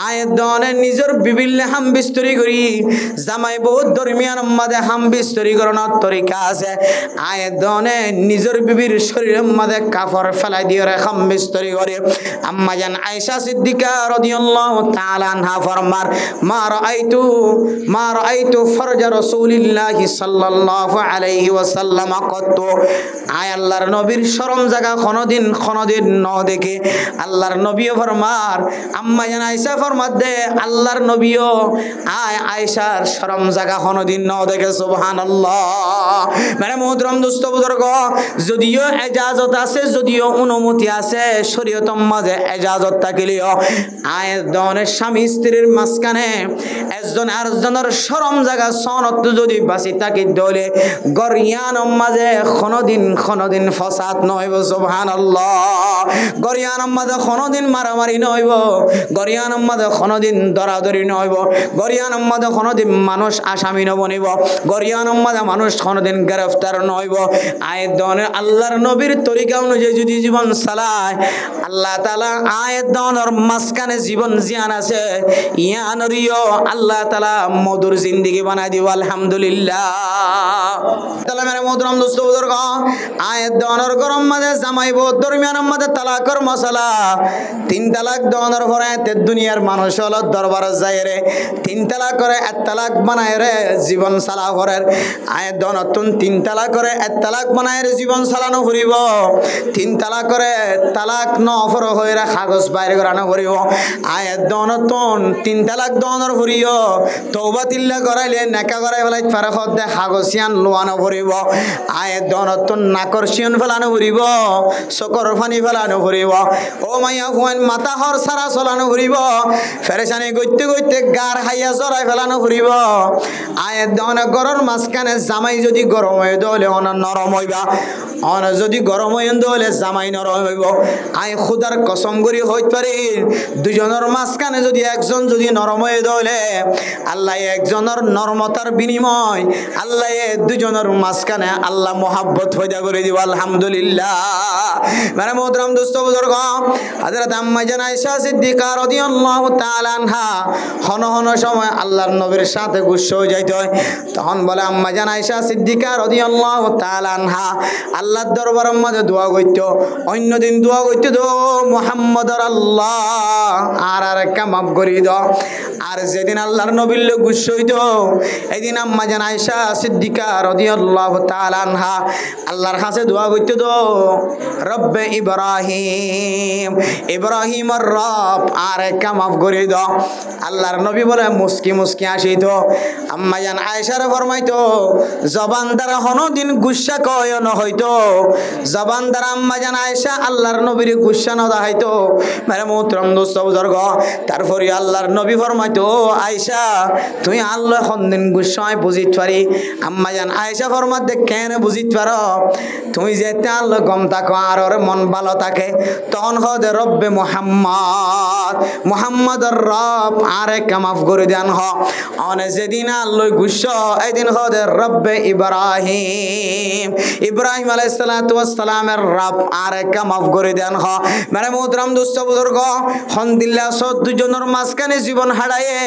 আয়ের দনে নিজের বিবিলে হাম বিস্তরি করি জামাই বহুত দরমিয়ান মাঝে হাম বিস্তরি করানোর তরিকা আছে আয়ের দনে নিজের বিবির শরীরের মাঝে কাপড় ফেলাই দিয়ে হাম বিস্তরি করে আম্মা জান আয়েশা সিদ্দিকা রাদিয়াল্লাহু তাআলা আনহা ফরমার মা রাআইতু ফরজা রাসূলিল্লাহি সাল্লাল্লাহু আলাইহি ওয়াসাল্লাম কত আয় আল্লাহর নবীর শরম জায়গা কোনদিন ন দেখে আল্লাহর নবীও ফরমার আম্মা জান আয়েশা ফরমাত দে আল্লাহর নবীও আয় আয়েশার শরম জায়গা কোনদিন ন দেখে সুবহানাল্লাহ মানে মুহতারাম দোস্ত বুজুর্গ যদিও ইজাজত আছে যদিও অনুমতি আছে শরীয়তের মাঝে ইজাজত থাকলেও আয়ের দনে স্বামী স্ত্রীর মাঝখানে একজন আরেকজনের শরম জায়গা সনত যদি বাঁচি থাকি দলে গরিয়ানের মাঝে কোনদিন ফসাদ নইব সুবহানাল্লাহ গরিয়ানের মাঝে কোনদিন মারামারি নইব গরিয়ানের মাঝে কোনদিন দরাদরি নইব গরিয়ানের মাঝে কোনদিন মানুষ আসামি নবনিব গরিয়ানের মাঝে মানুষ কোনদিন গ্রেফতার নইব আয়ের দনে আল্লাহর নবীর তরিকা অনুযায়ী যদি জীবন চালায় আল্লাহ তাআলা আয়ের দনের মাঝখানে জীবন জিয়ান আছে ইয়ানরিও আল্লাহ তাআলা মধুর জিন্দেগি বানাই দিব আলহামদুলিল্লাহ তাআলা মেরে মুহতারাম দোস্ত বুজুর্গ আয়ের দনের গরম মাঝে জামাই বহুত দরমিয়ানের মাঝে তালাকের মশলা 3 তালাক দনের পরে তে দুনিয়ার মানুষ হলো দরবারে যায় রে 3 তালাক করে 1 তালাক বানায় রে জীবন চালা করে আয়ের দনতুন 3 তালাক করে 1 তালাক বানায় রে জীবন চালানো করিব 3 তালাক করে তালাক নফর হইরা কাগজ বাইরে করানো করিব আয়ের দনতুন 3 তালাক দনের করিও তওবা তিল্লা করাইলে নেকা করাই ফেলাই পারে খদ কাগজিয়ান লোয়ানো করিব আয়ের দনতুন নাকরশিয়ন ফেলানো করিব চকর পানি ফেলানো করিব ও মাইয়া ফুয়ান মাথা হর সারা চলানো করিব ফেরেশানি গইতে গইতে গার হাইয়া জড়াই ফেলানো করিব আয়ের দনে গরর মাঝখানে জামাই যদি গরম হয়ে দলে অন নরম হইবা অন যদি গরম হয়ে দলে জামাই নরম হইব আয় খুদার কসম করি হইতে পারে দুজনের মাঝখানে যদি একজন যদি নরম হয়ে দলে আল্লাহ একজনের নরমতার বিনিময় আল্লাহ দুজনের মাঝখানে আল্লাহ মোহাব্বত পয়দা করে দিব আলহামদুলিল্লাহ মানে মুহতারাম দোস্ত বুজুর্গ হযরত আম্মা জান আয়েশা সিদ্দিকা রাদিয়াল্লাহু তাআলা আনহা হন সময় আল্লাহর নবীর সাথে গুসা হয়ে যাইত তখন বলে আম্মা জান আয়েশা সিদ্দিকা রাদিয়াল্লাহু তাআলা আনহা আল্লাহর দরবারের মধ্যে দোয়া করত অন্য দিন দোয়া করত দো মুহাম্মদুর আল্লাহ আর একটা মাফ করে দাও আর যেদিন আল্লাহর নবীর লোক গুসা হইত এইদিন আম্মা জান আয়েশা সিদ্দিকা রাদিয়াল্লাহু তাআলা আনহা আল্লাহর কাছে দোয়া করত দো রব্বে ইব্রাহিমের রব আর একটা মাফ করে দাও আল্লাহর নবী বলে মুস্কি আসিত আম্মা জান আয়েশার ফরমাইতো জবান দ্বারা হনদিন গুসা কয় ন হইতো জবান দ্বারা আম্মা জান আয়েশা আল্লাহর নবীর গুসা ন দেখাইতো মেরে মুহতারাম দোস্ত বুজুর্গ তারপরে আল্লাহর নবী ফরমাইতো আয়েশা তুই আল্লাহ হনদিন গুসায় বুঝিত পারি আম্মা জান আয়েশা ফরমাতে কেন বুঝিত পারো তুই যেতে আল্লাহ গম থাকো আর ওর মন ভালো থাকে তখন হদে রব্বে মুহাম্মদর রব আর একটা মাফ করে দেন হ অনে যেদিন আল্লাহ গুসা এইদিন হদে রব্বে ইব্রাহিম আলাইহিস সালাতু ওয়াস সালামের রব আর একটা মাফ করে দেন হ মানে মুহতারাম দোস্ত বুজুর্গ হনদিল্লা দুজনের মাঝখানে জীবন হারায়ে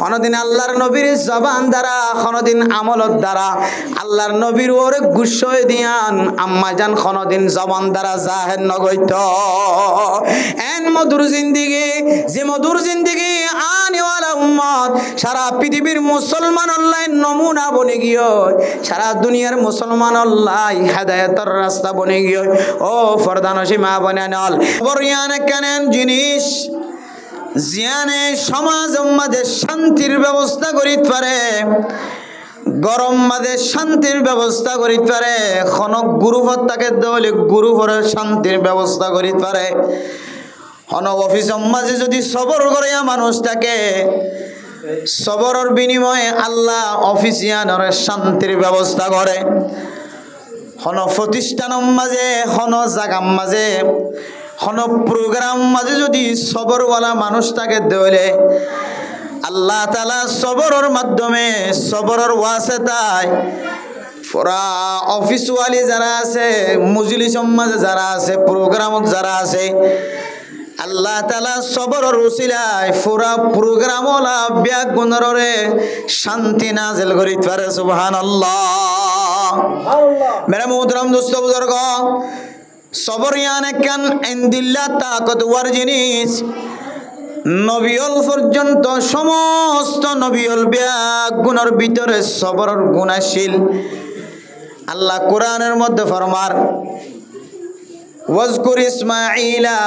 হনদিন আল্লাহর নবীর জবান দ্বারা হনদিন আমলত দ্বারা আল্লাহর নবীর ওরে গুসা দিয়ান আম্মা জান হনদিন জবান দ্বারা জাহের নগইত এন মধুর জিন্দেগি যে মধুর জিন্দেগি আনেওয়ালা উম্মত সারা পৃথিবীর মুসলমান আল্লাহ নমুনা বনে গিয়ে সারা দুনিয়ার মুসলমান আল্লাহ হেদায়েতের রাস্তা বনে গিয়ে ও ফরদানসী মা বনে নল বরিয়ান কেনেন জিনিস জিয়ানে সমাজ মাঝে শান্তির ব্যবস্থা করিতে পারে গরম মাঝে শান্তির ব্যবস্থা করিতে পারে কোন গুরুভর তাকে দলে গুরুভরের শান্তির ব্যবস্থা করিতে পারে কোন অফিস মাঝে যদি সবর করে মানুষটাকে সবরের বিনিময়ে আল্লাহ অফিসিয়ানের শান্তির ব্যবস্থা করে কোন প্রতিষ্ঠান মাঝে কোন জায়গার মাঝে কোন প্রোগ্রাম মাঝে যদি সবরওয়ালা মানুষটাকে দলে আল্লাহ তাআলা সবরের মাধ্যমে সবরের ওয়াসিতায় পুরা অফিসওয়ালি যারা আছে মজলিস মাঝে যারা আছে প্রোগ্রামত যারা আছে আল্লাহ তাআলা সবরের উসিলায় পুরা প্রোগ্রাম ওলা ব্যাগ গুণরে শান্তি নাজিল করিতে পারে সুবহানাল্লাহ। মেরে মুহতারাম দোস্ত বুজুর্গ, সবর ইয়ানে কান ইনদিল্লাহ তাকতওয়ার জিনিস। নবিয়ল পর্যন্ত সমস্ত নবিয়ল ব্যাগ গুণের ভিতরে সবরের গুণাশীল। আল্লাহ কোরআনের মধ্যে ফরমার ওয়াজকুর ইসমাঈলা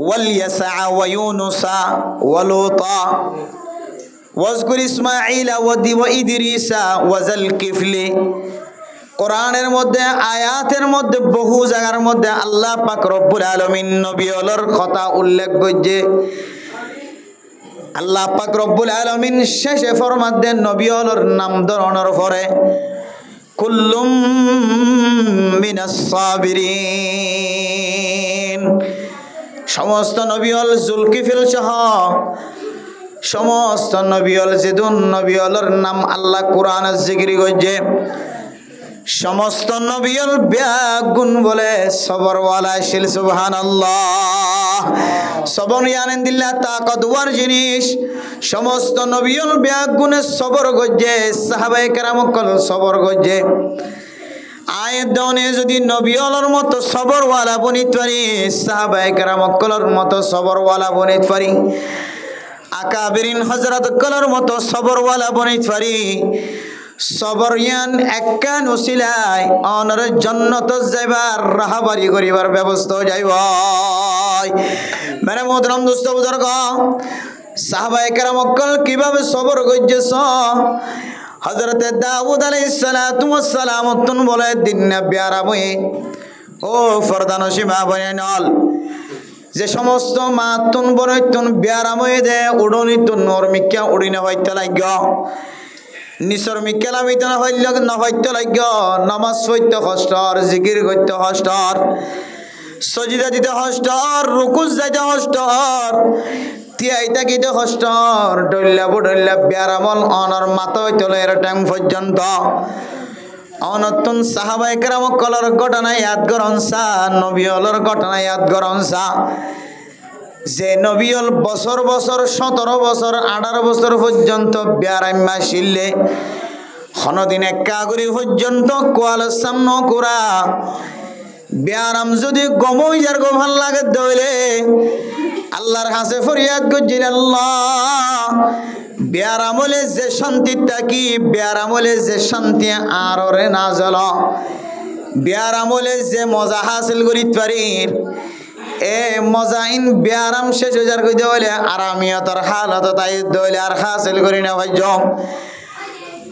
ওয়াল ইয়াসা ওয়া ইউনুসা ওয়া লূতা ওয়াজকুর ইসমাঈলা ওয়া ইদরিসা ওয়া যাল কিফলি। কোরআনের মধ্যে আয়াতের মধ্যে বহু জায়গার মধ্যে আল্লাহ পাক রব্বুল আলামিন নবিয়লর কথা উল্লেখ করছে। আল্লাহ পাক রব্বুল আলামিন শেষে ফরমান দেন নবিয়লর নাম ধরনের পরে কুল্লুম মিনাস সাবিরিন। সমস্ত নবিয়ল জুলকিফিল সহ সমস্ত নবিয়ল যেদুন নবিয়লর নাম আল্লাহ কোরআনে জিকির করছে। সমস্ত নবিয়ল ব্যাগ গুণ বলে সবরওয়ালা শিল সুবহানাল্লাহ। সবর ইয়ানিল্লাহ তাকতওয়ার জিনিস। সমস্ত নবিয়ল ব্যাগ গুণে সবর গজ্জে, সাহাবায়ে কেরাম কল সবর গজ্জে। আয়াত দনে যদি নবিয়লর মতো সবরওয়ালা বনিত পারি, সাহাবায়ে কেরাম কলর মতো সবরওয়ালা বনিত পারি, আকাবিরিন হযরত কলর মতো সবরওয়ালা বনিত পারি, সবর ইয়ান একখান উসিলায় অনর জান্নাত যাইবার রাহাবারি করিবার ব্যবস্থা যাইব। মেরে মুহতারাম দোস্ত বুজুর্গ, সাহাবায়ে কেরাম কল কিভাবে সবর করছেছ? হযরত দাউদ আলাইহিস সালাতু ওয়াস সালাম তুন বলে দিন না বিয়ারা বই ও ফরদানসি মা বনেনল যে সমস্ত মা তুন বনে তুন বিয়ারা বই দে উড়নি তুন নরমিকা উড়িনা হইতে লাগগ, নিসর মিকেলামিতে না হইতে লাগগ, নামাজ পড়তে কষ্টর, জিকির করতে কষ্টর, সজিদা দিতে কষ্টর, রুকুজ যাইতে কষ্টর, তিয়াইতা গিতে কষ্টর, ডল্লা বডল্লা ব্যারামল অনর মাথা হইতে এর টাইম পর্যন্ত অনতুন সাহাবায়ে কেরাম কলর ঘটনা ইয়াদ করনসা, নবিয়লর ঘটনা ইয়াদ করনসা। যে নবিয়ল বছর বছর 17 বছর 18 বছর পর্যন্ত ব্যারাম্মা শিললে হনদিন একাগুরি পর্যন্ত কোয়াল সামনে কুরা ব্যারাম যদি গমই যার গো ভাল লাগে দইলে আল্লাহর কাছে ফরিয়াদ করছিল, আল্লাহ ব্যারামলে যে শান্তি থাকি, ব্যারামলে যে শান্তি আররে না জ্বল, ব্যারামলে যে মজা হাসিল করিতে পারি এ মজাইন ব্যারাম শেষ হয়ে যার কইতে হইলে আরামিয়তর হালত তাই দইলে আর হাসিল করি না ভাই।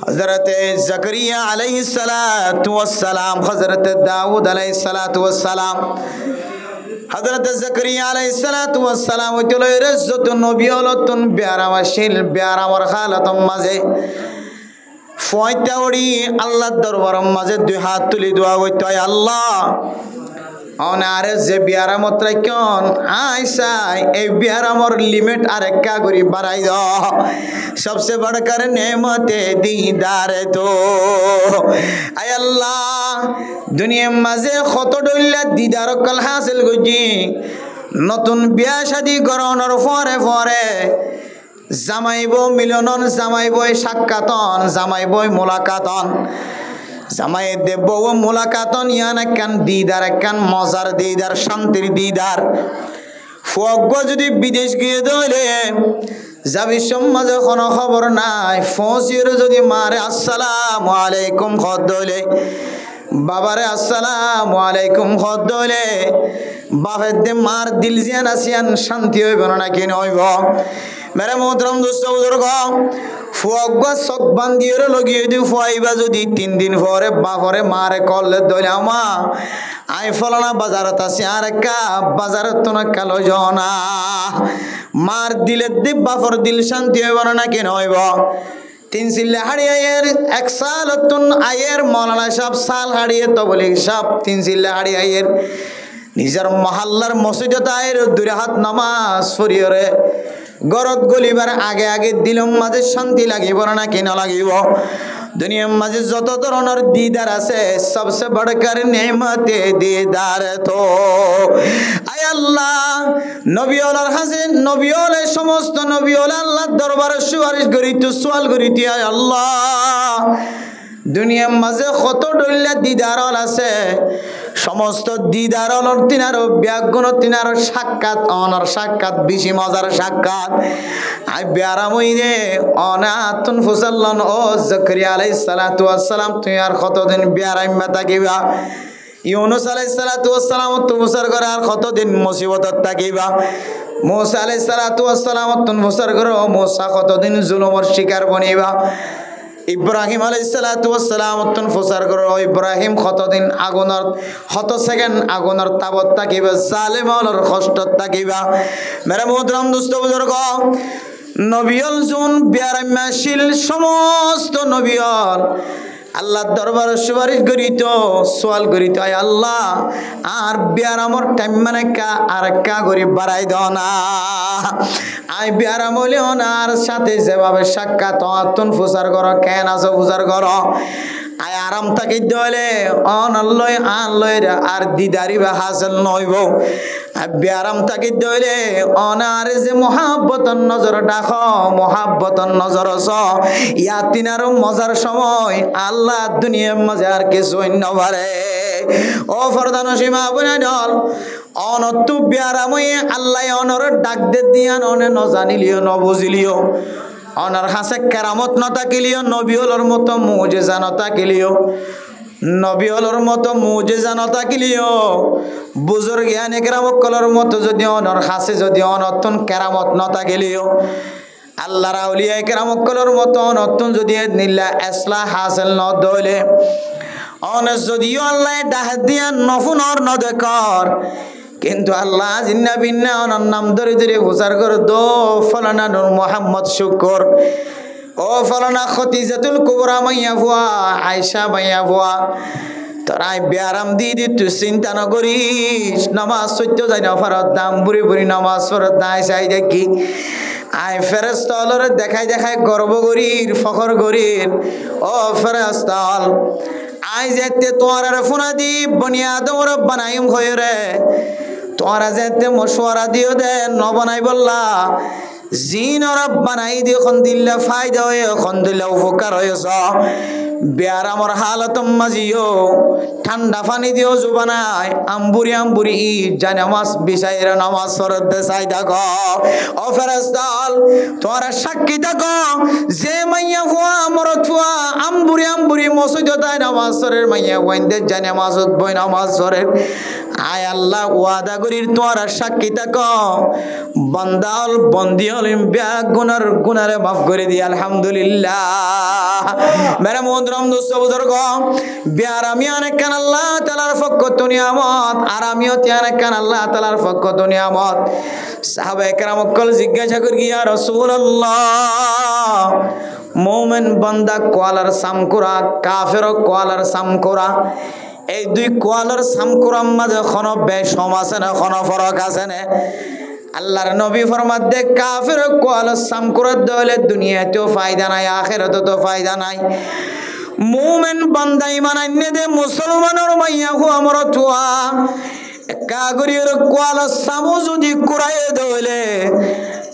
হযরত জাকারিয়া আলাইহিস সালাতু ওয়াস সালাম, হযরত দাউদ আলাইহিস সালাতু ওয়াস সালাম, হযরত জাকারিয়া আলাইহিস সালাতু ওয়াস সালাম হইতল রাজ্যত নবী হলতুন ব্যারাম আসিল। ব্যারামর হালত মাঝে ফয়টা ওড়ি আল্লাহর দরবারের মাঝে দুই হাত তুলি দোয়া করতে হয়, আল্লাহ অনারে যে বিয়ারামত রাখন আইসাই এই বিয়ারামর লিমিট আর একা করি বাড়াই দ। সবসে বড়কার নেমতে দিদারে তো আয় আল্লাহ দুনিয়ার মাঝে কত ডল্লা দিদার কল হাসিল করছি। নতুন বিয়া শাদি করানোর পরে পরে জামাইব মিলনন, জামাইব সাক্ষাতন, জামাইব মোলাকাতন, জামাই দেব মোলাকাতন ইয়ান একখান দিদার, একখান মজার দিদার, শান্তির দিদার। ফগ্গ যদি বিদেশ গিয়ে দইলে যাবি সমাজে কোনো খবর নাই, ফসির যদি মারে আসসালামু আলাইকুম খদ দইলে, বাবারে আসসালামু আলাইকুম খদ দইলে, বাপের দে মার দিল জিয়ান আসিয়ান শান্তি হইব না কেন হইব? মেরে মোহতরম দোস্ত বুজুর্গ, ফুয়াগ্গ চক বান্ধিয়ে লগিয়ে দিও ফুয়াইবা যদি 3 দিন পরে বাপরে মারে কলে দইলে আমা আই ফলানা বাজারত আছি আর একা বাজারত তো না কালো জনা মার দিলের দি বাপর দিল শান্তি হইব না কেন হইব? 3 সিল্লা হাড়িয়ে আয়ের 1 সাল তুন আয়ের মৌলানা সাহেব সাল হাড়িয়ে তো বলি সাহেব 3 সিল্লা হাড়িয়ে আয়ের নিজের মহল্লার মসজিদে আয়ের 2 হাত নামাজ পড়িয়ে গরত গলিবার আগে আগে দিলম মাঝে শান্তি লাগিব না কেন লাগিব দুনিয়ার মাঝে যত ধরনের দিদার আছে সবসে বড়কর নেমতে দিদার তো আয় আল্লাহ নবীওয়ালার হাসে নবীওয়ালা সমস্ত নবীওয়ালা আল্লাহর দরবারে সুপারিশ করিত সওয়াল করিত আয় আল্লাহ দুনিয়ার মাঝে কত ডল্লা দিদার আছে সমস্ত দিদার তিনার ব্যাগুণ তিনার সাক্ষাৎ অনার সাক্ষাৎ বেশি মজার সাক্ষাৎ আই ব্যারামই রে অনাতুন ফুসাল্লন ও জাকারিয়া আলাইহিস সালাতু ওয়াস সালাম তুই আর কতদিন ব্যারাইমা থাকিবা ইউনুস আলাইহিস সালাতু ওয়াস সালাম তুমসার করে আর কতদিন মুসিবতত থাকিবা মুসা আলাইহিস সালাতু ওয়াস সালাম তুমসার করে মুসা কতদিন জুলুমের শিকার বনিবা ইব্রাহিম আলাইহিস সালাতু ওয়াস সালাম ফুসার করো ইব্রাহিম কতদিন আগুনের কত সেকেন্ড আগুনের তাবত থাকিবা জালেমর কষ্টত থাকিবা মেরে মোহতরম দোস্ত বুজুর্গ নবিয়ল জুন বিয়ারামাশিল সমস্ত নবিয়ল আল্লাহর দরবারে সুপারিশ করিত সওয়াল করিত আয় আল্লাহ আর বিয়ারামর টাইম মানে কা আর কা করি বাড়াই দাও না আই বিয়ারাম হইলেও না আর সাথে যেভাবে সাক্ষাৎ অতুন ফুসার করো কেন আছো ফুসার করো আয় আরাম থাকি দলে অনলয় আনলয় আর দিদারি বা হাসিল নইব ব্যারাম থাকি দলে অনার যে মহাব্বতন নজর ডাক মহাব্বতন নজর স ইয়াতিনার মজার সময় আল্লাহ দুনিয়ার মাঝে আর কিছু অন্য পারে ও ফরদান সীমা বনে দল অনতু ব্যারামই আল্লাহ অনর ডাক দে দিয়ান অনে নজানিলিও নবুঝিলিও অনার হাসে কেরামত নতাকিলিও নবিওলর মতো মুজিজা নতাকিলিও নবিওলর মতো মুজিজা নতাকিলিও বুজুর্গ জ্ঞানী কেরামকলর মতো যদি অনর হাসে যদি অনতুন কেরামত নতাকিলিও আল্লাহর আউলিয়া কেরামকলর মতো অনতুন যদি নিল্লা ইসলাহ হাসিল ন দলে অনে যদিও আল্লাহ ডাহ দিয়া নফুনর নদেকর কিন্তু আল্লাহ জিন্না বিন্না অনর নাম ধরে ধরে হুসার কর দো ফলানা নূর মোহাম্মদ শুকর ও ফলানা খতিজাতুল কুবরা মাইয়া ভুয়া আয়েশা মাইয়া ভুয়া তোরাই ব্যারাম দি দি তুই চিন্তা নকরিস নামাজ সত্য যাই না ফরত দাম বুড়ি বুড়ি নামাজ ফরত দায় চাই দেখি আয় ফেরেস্তাল দেখাই দেখাই গর্ব করির ফখর করির ও ফেরেস্তাল আই যেতে তোমার ফোনা দি বনিয়াদমর বানাইম হয়ে রে তোরা যেতে মশওয়ারা দিও দে ন বানাই বললা জিন ওরা বানাই দিয়ে এখন দিল্লা ফায়দা হয়ে এখন দিল্লা উপকার হয়েছ ব্যারামর হালত মাজিও ঠান্ডা পানি দিও জুবানায় আম্বুরি আম্বুরি জানে নামাজ বিছাইরা নামাজ ফরত দে চাই দেখো ও ফেরেস্তাল তোরা সাক্ষী দেখো যে মাইয়া ফুয়া মরত ফুয়া আম্বুরি আম্বুরি মসজিদ তাই নামাজ সরের মাইয়া ওয়াইন্দে জানে নামাজ বই নামাজ সরের আয় আল্লাহ ওয়াদা করির তোরা সাক্ষী দেখো বান্দাল বন্দি হলিম ব্যাগ গুনারে মাফ করে দি আলহামদুলিল্লাহ মেরে মোহতরম দোস্ত বুজুর্গ ব্যারামি অনেক কান আল্লাহ তাআলার পক্ষ তো নিয়ামত আর আমিও অনেক কান আল্লাহ তাআলার পক্ষ তো নিয়ামত সাহাবায়ে কেরাম কল জিজ্ঞাসা করি ইয়া রাসূলুল্লাহ মুমিন বান্দা কোয়ালার সামকুরা কাফের কোয়ালার সামকুরা এই দুই কোয়ালার সামকুরার মাঝে কোনো বেশম আছে না কোনো ফরক আছে না আল্লাহর নবী ফরমাত দে কাফের কোয়ালার সামকুরার দলে দুনিয়াতেও ফায়দা নাই আখিরাতেও তো ফায়দা নাই মুমিন বান্দা ঈমান আননে দে মুসলমানের মাইয়া হু আমর তুয়া কাগরির কোয়ালার সামু যদি কুরায়ে দলে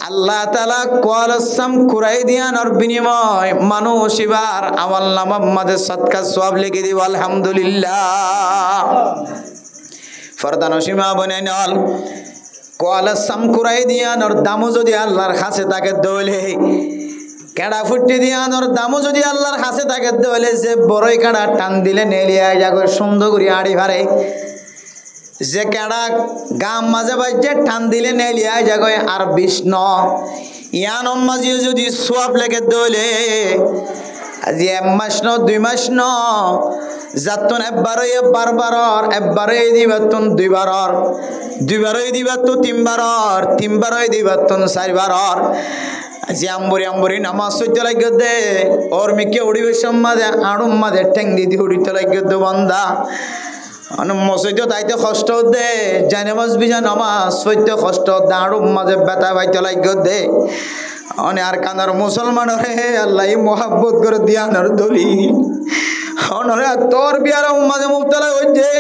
আল্লাহ তাআলা কোয়ালার সাম কুরাই দিয়ানোর বিনিময় মানুষ এবার আমল নামা মাঝে সদকা সওয়াব লিখে দিব আলহামদুলিল্লাহ ফরদান সীমা বনে নল কোয়ালার সাম কুরাই দিয়ানোর দামও যদি আল্লাহর কাছে তাকে দলে কেডা ফুটি দিয়ানোর দামও যদি আল্লাহর কাছে তাকে দলে যে বড়ই কাড়া টান দিলে নেলিয়া যাগো সুন্দর করে আড়ি ভারে যে কেডা গাম মাঝে বাজে টান দিলে নেলিয়া যাগো আর বিষ্ণ ইয়ান মাঝে যদি সোয়াব লেগে দলে আজি এক মাস ন 2 মাস ন যাতন একবারই বারবার একবারই দিবাতন দুইবারই দিবাতন তিনবারই দিবাতন 4 বার আজি আম্বরি আম্বরি নামাজ সইতে লাগে দে ওর মিকে উড়িবে সম্মাদে আড়ুম মাদে ঠ্যাং দিদি উড়িতে লাগে দে বান্দা মসজিদে তাইতে কষ্ট দে জানামাজ বিজা নামাজ সইতে কষ্ট দাঁড়ু মাঝে ব্যথা ভাইতে লাগ দে আর কানার মুসলমান রে আল্লাহ মোহাব্বত করে দিয়ানোর দলি অনরে তোর বিয়ারাম মাঝে মুবতলা হচ্ছে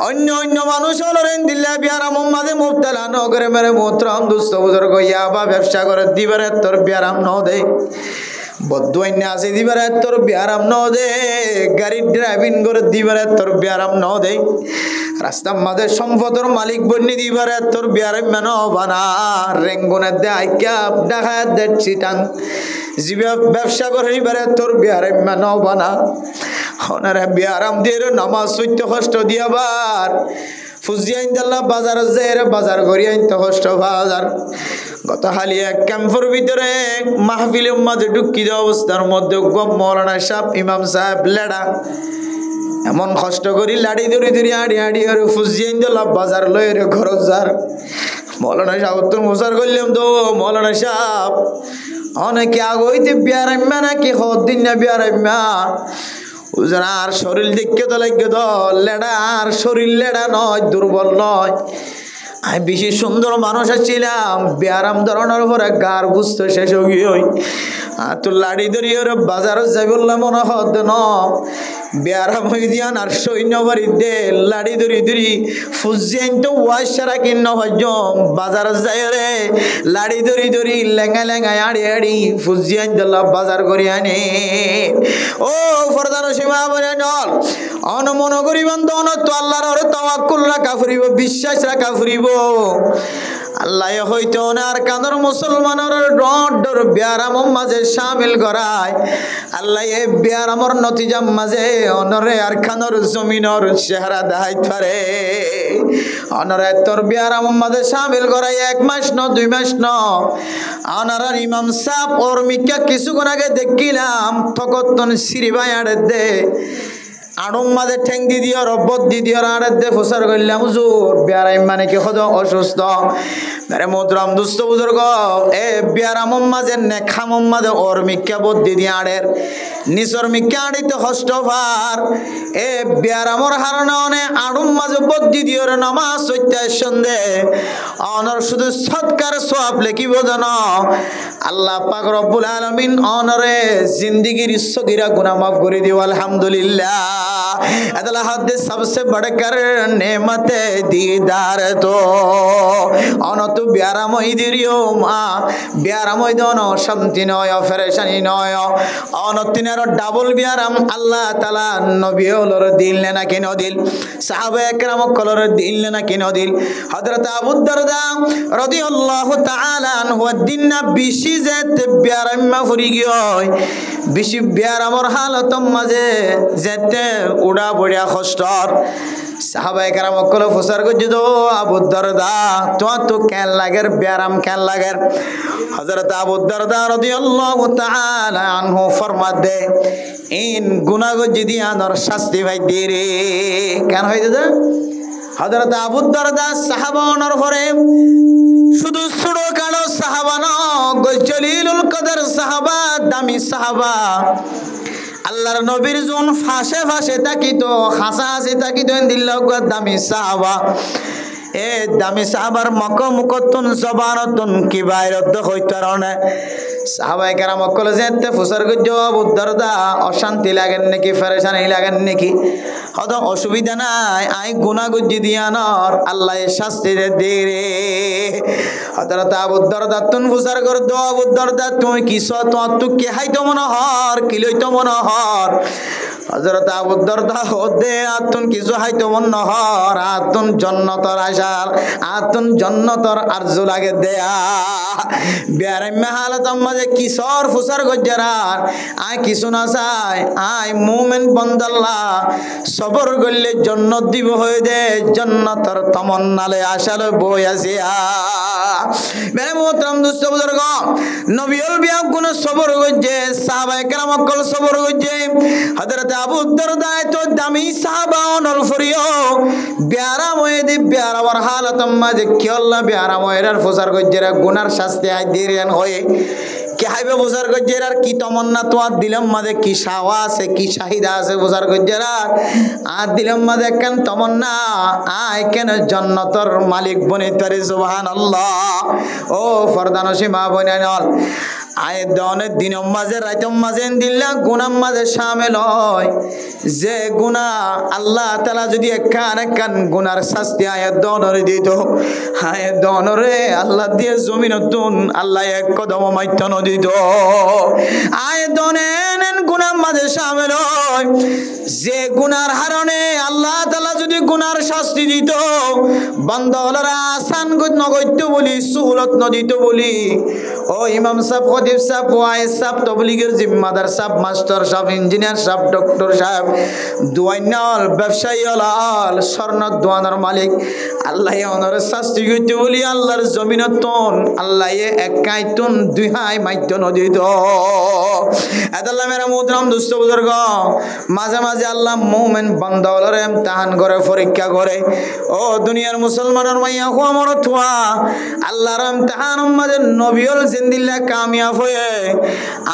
অন্য অন্য মানুষ হলেন দিল্লা বিয়ারাম মাঝে মুবতলা ন করে মেরে মোত্রাম দুস্থ বুজুর্গ ইয়া বা ব্যবসা করে দিবারে তোর বিয়ারাম ন দে বদুয়াইন্য আছে দিবারে তোর বিয়ারাম ন দে গাড়ি ড্রাইভিং করে দিবারে তোর বিয়ারাম ন দে রাস্তার মাঝে সম্পদের মালিক বন্যি দিবারে তোর বিয়ারাম মেন বানা রেঙ্গুনের দে আইকা দেখা দে চিটাং জীবে ব্যবসা করে দিবারে তোর বিয়ারাম মেন বানা ওনারা বিয়ারাম দিয়ে নামাজ সইতে কষ্ট দিয়াবার ফুজিয়াইন দাল্লা বাজার যায় বাজার করি আইনতে কষ্ট বাজার গত হালি এক ক্যাম্পের ভিতরে মাহফিলের মাঝে ঢুকি অবস্থার মধ্যে গম মৌলানা সাহেব ইমাম সাহেব লেডা এমন কষ্ট করি লাড়ি ধরি ধরি আড়ি আড়ি আর ফুজিয়াইন দাল্লা বাজার লয় রে ঘর যার মৌলানা সাহেব তোর মুসার করলাম তো মৌলানা সাহেব অনেকে আগইতে বিয়ারাম্যা নাকি হদিন না বিয়ারাম্যা আর শরীর দেখে তো লাগে তো লেডা আর শরীর লেডা নয় দুর্বল নয় আমি বেশি সুন্দর মানুষ ছিলাম ব্যায়াম ধরনের পরে গার বুঝতে শেষ হই আর তোর লাড়ি ধরিয়ে বাজার যাই বললাম মনে হদ ন ব্যায়াম হয়ে দিয়ান আর সৈন্য বাড়ি দে লাড়ি ধরি ধরি ফুজিয়াইন তো ওয়াশ সারা কিন্ন হজম বাজার যাই রে লাড়ি ধরি ধরি লেঙ্গা লেঙ্গায় আড়ি আড়ি ফুজিয়াইন দিল্লা বাজার করি আনে ও ফরদানো সীমা বলে নল অনমন করিবেন তো অনত আল্লাহর তাওয়াক্কুল রাখা ফুরিব বিশ্বাস রাখা ফুরিব আল্লাহ হইতো আর কাঁদর মুসলমানের ডর ব্যারাম মাঝে সামিল করায় আল্লাহ এ ব্যারামর নতিজাম মাঝে অনরে আর খানর জমিনর চেহারা দেখাই পারে অনরে তোর ব্যারাম মাঝে সামিল করায় 1 মাস ন 2 মাস ন অনার ইমাম সাহেব ওর মিকা কিছুক্ষণ আগে দেখিলাম তখন সিরিবাই আড়ে দে আড়ম মাঝে ঠেং দি দিও রব্বত দি দিও আড়ে দে ফসার করলাম হুজুর বিয়ারাম মানে কি হদ অসুস্থ মেরে মোহতরম দুস্থ বুজুর্গ এ বিয়ারাম মাঝে নেখাম মাঝে ওর মিকা বদ দি দি আড়ের নিচর মিকা আড়িতে হষ্ট ভার এ বিয়ারামর হারণে আড়ম মাঝে বদ দি দিও নামাজ সত্যা সন্ধে অনর শুধু সৎকার সওয়াব লেখিব জান আল্লাহ পাক রব্বুল আলামিন অনরে জিন্দেগির সগীরা গুনাহ মাফ করে দিও আলহামদুলিল্লাহ अदला हद सबसे बढ़कर नेमत दीदार तो अनत ब्यारामय दिरियो मा ब्यारामय दोनो शांति नय परेशानी नय अनतिनेर डाबल ब्याराम अल्लाह ताला नबी ओलर दिल ना कि न दिल साहाबा एकराम कलर दिल ना कि न दिल हजरत अबू दरदा रादियाल्लाहु ताआला अन्हु दिन बिशी जेत ब्याराम मा फुरी गय बिशी ब्यारामर हालत माजे जेते उड़ा बढ़िया खस्टर साहबाए कराम कल फसार को जो अबू दरदा तो कैन लागेर ब्याराम कैन लागेर हजरत अबू दरदा रादियाल्लाहु ताआला अन्हु फरमात दे इन गुनाह को जिदियानर शास्ति भाई दे रे केन হই দাদা हजरत अबू दरदा साहाबानर परे शुधु ছোট কালো সাহাবা না জলিলুল কদর সাহাবা দামি সাহাবা আল্লাহর নবীর জন ফাঁসে ফাঁসে তাকিতো হাসা হাসি তাকিতো দিল্লাহ দামি সাহাবা এ দামি সাহাবার মুকতন জবানতন কি বাইরত হইতারনে সাহাবায়ে কেরাম কল যেতে ফুসার গজ্জো আবু দরদা অশান্তি লাগেন নাকি পরেশানি লাগেন নাকি হদ অসুবিধা নাই আই গুনাহ গজ্জি দিয়ানর আল্লাহ শাস্তি দে রে হযরত আবু দরদা তুন ফুসার কর দো আবু দরদা তুই কিসো তো কি হাইতো মনোহর কি লইতো মনোহর হযরত আবু দরদা হদে আতুন কিছু হাইতো মনোহর আতুন জান্নাতের আশার আতুন জান্নাতের আরজু লাগে দেয়া বিয়ারাম হালাত মাঝে কিশোর ফুসার গজ্জারার আয় কিছু না চাই আয় মুমিন বান্দাল্লাহ সবর করলে জান্নাত দিব হয়ে দে জান্নাতের তমন্নালে আশালে বই আসিয়া মেরে মোহতরম দোস্ত বুজুর্গ নবীল বিয়া গুণ সবর গজ্জে সাহাবায়ে কেরাম কল সবর গজ্জে হযরত আবু দরদা তো দামি সাহাবা অনল ফরিও বিয়ারাম হয়ে দি বিয়ারামর হালাত মাঝে কি আল্লাহ বিয়ারাম এর ফুসার গজ্জারা গুনার শাস্তি আই দিরেন হয়ে কি হাইবে বোঝার গজ্জেরার কি তমন্না তোমার দিলাম মাঝে কি শাওয়া আছে কি শাহিদা আছে বোঝার গজ্জেরার আর দিলাম মাঝে কেন তমন্না আয় কেন জান্নাতের মালিক বনিতারে সুবহানাল্লাহ। ও ফরদানসী মা বোনেরা আয়ের দনের দিনের মাঝে রাইতম মাঝে দিল্লা গুনার মাঝে শামিল হয় যে গুনাহ আল্লাহ তাআলা যদি একখান গুনার শাস্তি আয়ের দনরে দিত আয়ের দনরে আল্লাহ দিয়ে জমিনতুন আল্লাহ এক কদম মাইতন দিত আয়ের দনের গুনার মাঝে শামিল হয় যে গুনার হারণে আল্লাহ তাআলা যদি গুনার শাস্তি দিত বান্দাওয়ালারা আসান নগৈত বলি সুহলত নদিত বলি ও ইমাম সাহেব খতিব সাহেব ওয়াইজ সাহেব তবলিগের জিম্মাদার সাহেব মাস্টার সাহেব ইঞ্জিনিয়ার সাহেব ডক্টর সাহেব দুয়াইনাল ব্যবসায়ী হল স্বর্ণ দোয়ানোর মালিক আল্লাহ অনর শাস্তি করতে বলি আল্লাহর জমিনতন আল্লাহ একাইতুন দুই হাই মাইত নদিত আল্লাহ মেরা মুহতারাম দোস্ত বুজুর্গ মাঝে মাঝে আল্লাহ মুমিন বান্দাওয়ালারে ইমতিহান করে পরীক্ষা করে ও দুনিয়ার মুসলমানের মাইয়া হো আমার তুয়া আল্লাহর ইমতিহান মাঝে নবীল জিন্দিল্লাহ কামিয়াব হয়ে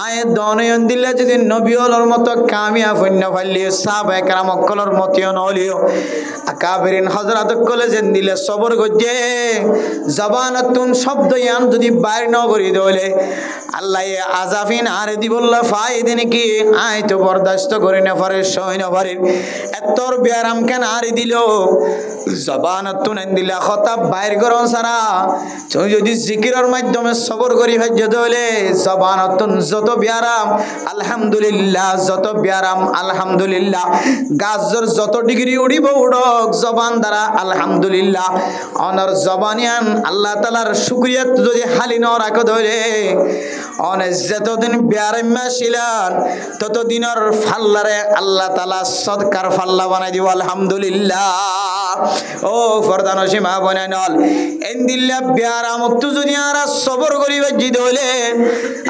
আয় দনয়ন দিল্লা যদি নবীলর মতো কামিয়াব হইনা পারলি সাহাবায়ে কেরাম অকলর মতিও নলিও আকাবিরিন হযরত কলে জিন্দিল্লাহ সবর গজে জবানতুন শব্দ ইয়ান যদি বাইর ন করি দলে আল্লাহ আজাফিন আর দিবল্লা ফায়দিন কি আয় তো বরদাস্ত করে না পারে সই না পারে এতর বিয়ারাম কেন আর দিল জবানতুন দিলা খতাব বাইর করন সারা তুই যদি জিকিরের মাধ্যমে সবর করি ভাজ্য দলে জবানতুন যত বিয়ারাম আলহামদুলিল্লাহ যত বিয়ারাম আলহামদুলিল্লাহ গাজর যত ডিগ্রি উড়িব উড়ক জবান দ্বারা আলহামদুলিল্লাহ অনর জবানিয়ান আল্লাহ তাআলার শুকরিয়া যদি হালি ন রাখো ধরে অনেক যতদিন বিয়ারাম্মা ছিলেন ততদিনের ফাল্লারে আল্লাহ তাআলা সদকার ফাল্লা বানাই দিব আলহামদুলিল্লাহ। ও ফরদানসী মা বোনেনল এন্দিল্লা বিয়ারাম তো যদি আর সবর করিবে জিদ হইলে